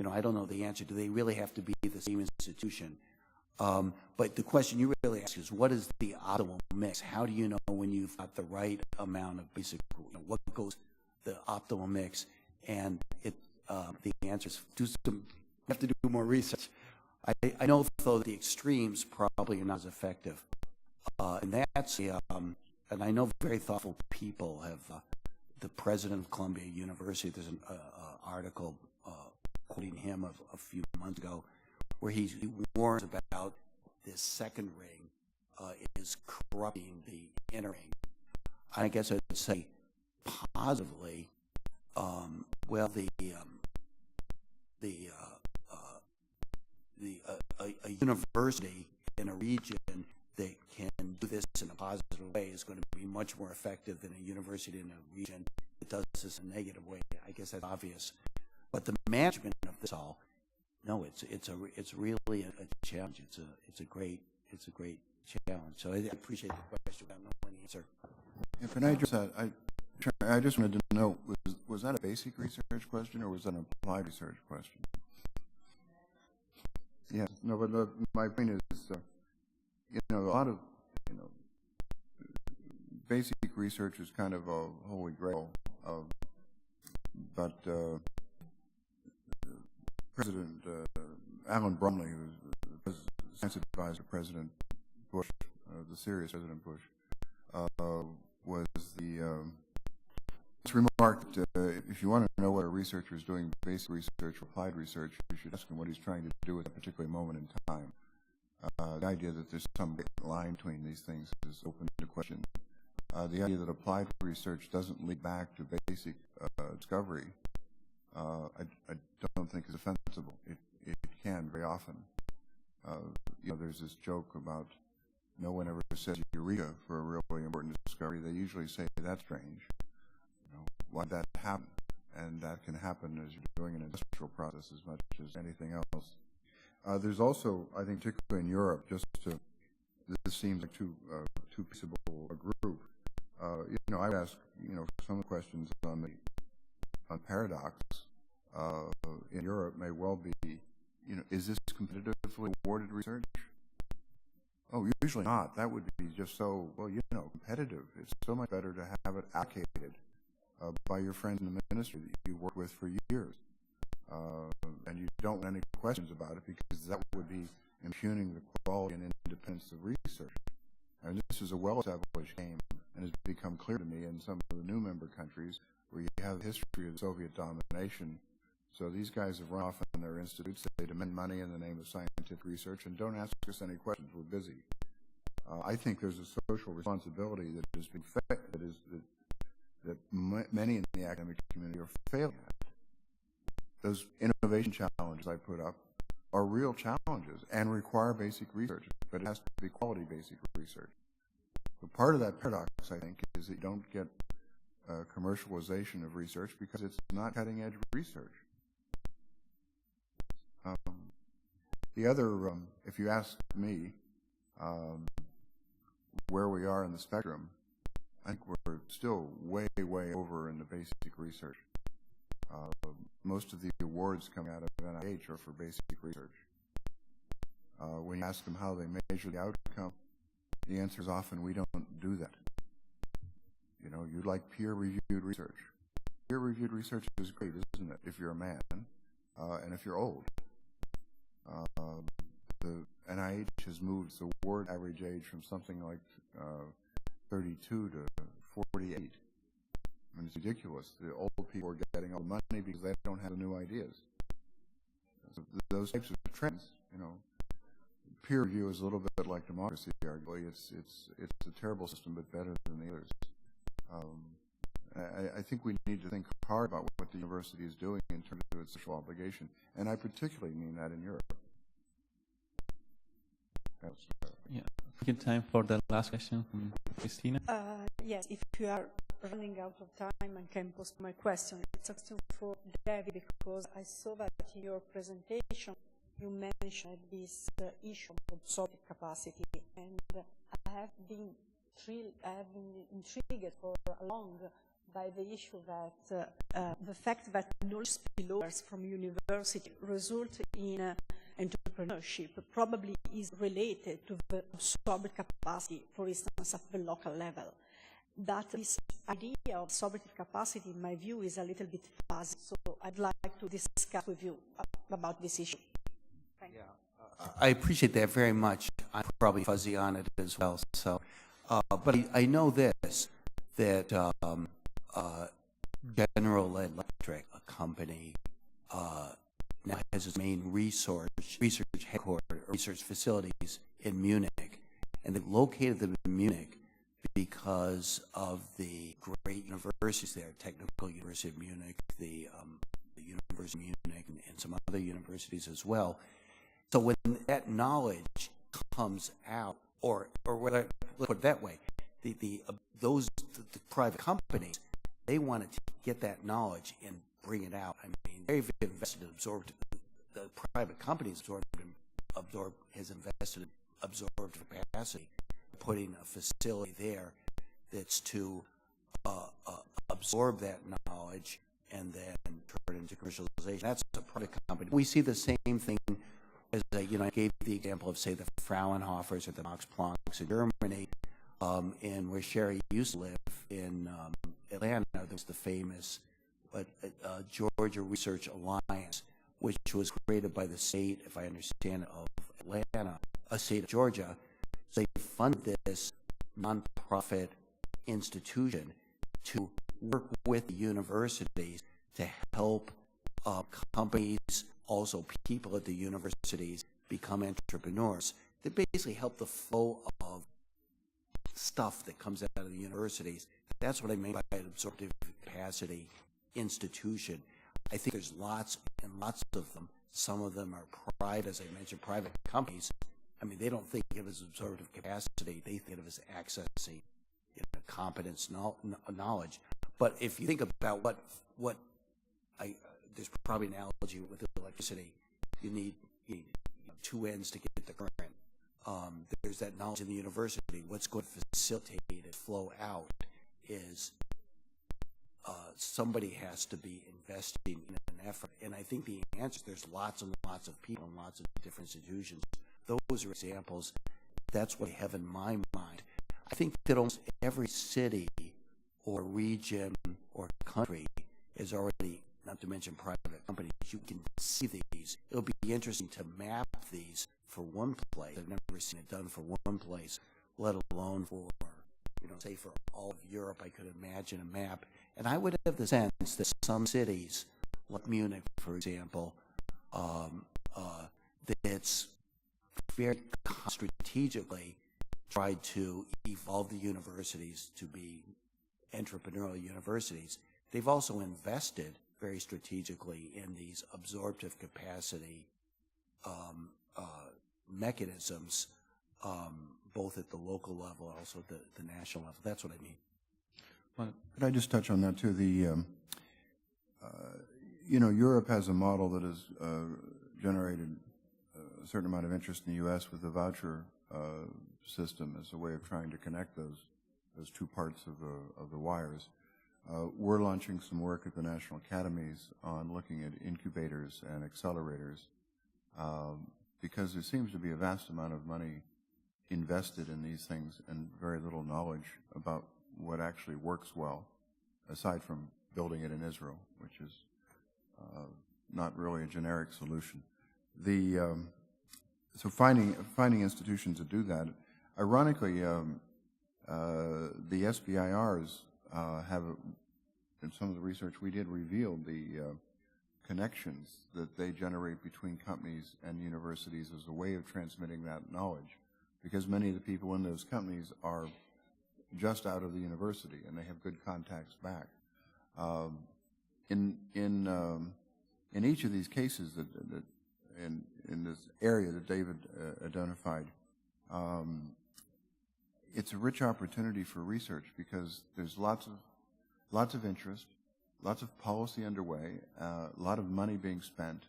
I don't know the answer. Do they really have to be the same institution? But the question you really ask is, what is the optimal mix? How do you know when you've got the right amount of basic, what goes the optimal mix? And the answer is you have to do more research. I know, though, the extremes probably are not as effective. And that's, and I know very thoughtful people have, the president of Columbia University, there's an article quoting him a few months ago, where he warns about this second ring is corrupting the inner ring. I guess I'd say positively, well, a university in a region that can do this in a positive way is going to be much more effective than a university in a region that does this in a negative way. I guess that's obvious. But the management of this all, no, it's really a challenge. It's a great challenge. So I appreciate the question. I don't know the answer. Yeah, can I just I just wanted to know, was that a basic research question or was that an applied research question? Yeah, no, but my point is, a lot of, basic research is kind of a holy grail, but President Alan Brumley, who was the science advisor to President Bush, the serious President Bush, was remarked, if you want to know what a researcher is doing, basic research or applied research, you should ask him what he's trying to do at a particular moment in time. The idea that there's some line between these things is open to question. The idea that applied research doesn't lead back to basic discovery, I don't think is defensible. It can very often. There's this joke about no one ever says eureka for a really important discovery. They usually say that's strange. Why'd that happen? And that can happen as you're doing an industrial process as much as anything else. There's also, I think, particularly in Europe, this seems like too peaceable a group. I would ask, some of the questions on paradox in Europe may well be, is this competitively awarded research? Oh, usually not. That would be just so, competitive. It's so much better to have it allocated by your friends in the ministry that you work with for years. And you don't want any questions about it because that would be impugning the quality and independence of research. And this is a well-established game, and has become clear to me in some of the new member countries where you have a history of Soviet domination. So these guys have run off in their institutes. They demand money in the name of scientific research and don't ask us any questions. We're busy. I think there's a social responsibility that is being that many in the academic community are failing at. Those innovation challenges I put up are real challenges and require basic research, but it has to be quality basic research. So part of that paradox, I think, is that you don't get commercialization of research because it's not cutting-edge research. The other, if you ask me where we are in the spectrum, I think we're still way, way over in the basic research. Most of the awards coming out of NIH are for basic research. When you ask them how they measure the outcome, the answer is often we don't do that. You know, you like peer-reviewed research. Peer-reviewed research is great, isn't it, if you're a man and if you're old. The NIH has moved the award average age from something like 32 to 48. I mean, it's ridiculous. The old people are getting all the money because they don't have the new ideas. So those types of trends, you know, peer review is a little bit like democracy, arguably. It's a terrible system, but better than the others. I think we need to think hard about what the university is doing in terms of its social obligation, and I particularly mean that in Europe. Yeah, we have time for the last question from Christina. Yes, if you are running out of time, I can post my question. It's a question for David, because I saw that in your presentation you mentioned this issue of absorptive capacity, and I have been intrigued for long by the issue that the fact that knowledge spillovers from university result in entrepreneurship probably is related to the absorptive capacity, for instance, at the local level. That this idea of absorptive capacity, in my view, is a little bit fuzzy. So I'd like to discuss with you about this issue. Thank you. I appreciate that very much. I'm probably fuzzy on it as well. So, but I know this, that General Electric, a company, now has its main research headquarters, research facilities in Munich, and they've located them in Munich because of the great universities there, Technical University of Munich, the University of Munich, and some other universities as well. So when that knowledge comes out, or let's put it that way, the private companies, they want to get that knowledge and bring it out. I mean, they've invested in the private companies has invested in absorbed capacity, putting a facility there that's to absorb that knowledge and then turn it into commercialization. That's a private company. We see the same thing as I gave the example of, say, the Fraunhofers or the Max Plancks in Germany, and where Sherry used to live in Atlanta. There's the famous Georgia Research Alliance, which was created by the state, if I understand it, of Atlanta, a state of Georgia. So they funded this nonprofit institution to work with the universities to help companies, also people at the universities, become entrepreneurs. They basically help the flow of stuff that comes out of the universities. That's what I mean by an absorptive capacity institution. I think there's lots and lots of them. Some of them are private, as I mentioned, private companies. I mean, they don't think of it as absorptive capacity. They think of it as accessing competence, knowledge. But if you think about there's probably an analogy with electricity. You need two ends to get the current. There's that knowledge in the university. What's going to facilitate it flow out is somebody has to be investing in an effort. And I think the answer, there's lots and lots of people and lots of different institutions. Those are examples. That's what I have in my mind. I think that almost every city or region or country is already not to mention private companies, you can see these. It'll be interesting to map these for one place. I've never seen it done for one place, let alone for, say for all of Europe. I could imagine a map. And I would have the sense that some cities, like Munich, for example, that's very strategically tried to evolve the universities to be entrepreneurial universities. They've also invested very strategically in these absorptive capacity mechanisms, both at the local level and also at the national level. That's what I mean. Well, could I just touch on that too? Europe has a model that has generated a certain amount of interest in the U.S. with the voucher system as a way of trying to connect those two parts of the wires. We're launching some work at the national academies on looking at incubators and accelerators because there seems to be a vast amount of money invested in these things and very little knowledge about what actually works well, aside from building it in Israel, which is not really a generic solution. So finding institutions that do that. Ironically, the SBIRs have, in some of the research we did, revealed the connections that they generate between companies and universities as a way of transmitting that knowledge, because many of the people in those companies are just out of the university and they have good contacts back. In each of these cases that in this area that David identified, it's a rich opportunity for research because there's lots of interest, lots of policy underway, a lot of money being spent,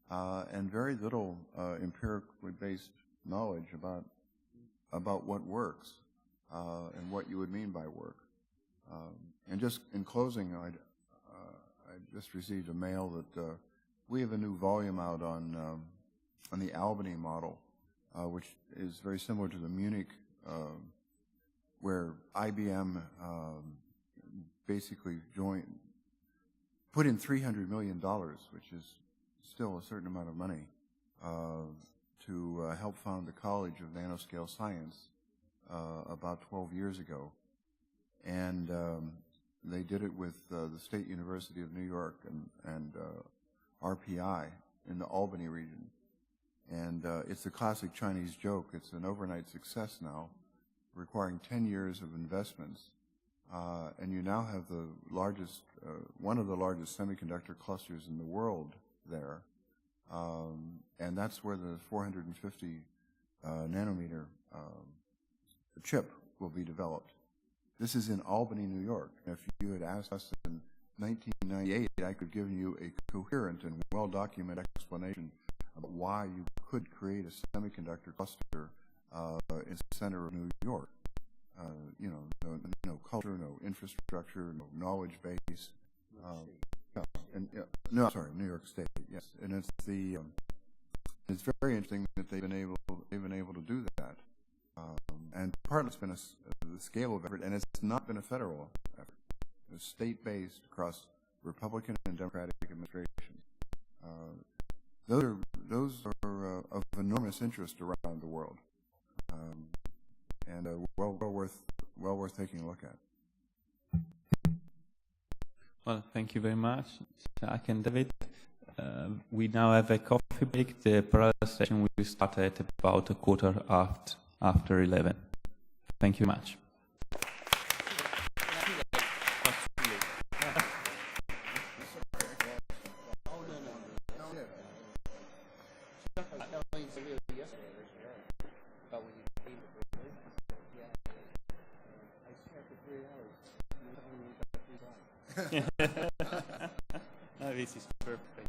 and very little empirically based knowledge about what works and what you would mean by work. And just in closing, I just received a mail that we have a new volume out on the Albany model, which is very similar to the Munich, where IBM basically put in $300 million, which is still a certain amount of money, to help found the College of Nanoscale Science about 12 years ago. And they did it with the State University of New York and RPI in the Albany region. And it's a classic Chinese joke. It's an overnight success now, requiring 10 years of investments. And you now have the largest, one of the largest semiconductor clusters in the world there. And that's where the 450 nanometer chip will be developed. This is in Albany, New York. If you had asked us in 1998, I could give you a coherent and well-documented explanation about why you could create a semiconductor cluster in the center of New York. No culture, no infrastructure, no knowledge base. New York State. Yes, and it's very interesting that they've been able to do that. And partly it's been the scale of effort, and it's not been a federal effort. It's state-based across Republican and Democratic administrations. Those are of enormous interest around the world, and well worth taking a look at. Well, thank you very much, Jack and David. We now have a coffee break. The parallel session will start at about 11:15. Thank you much. This is perfect.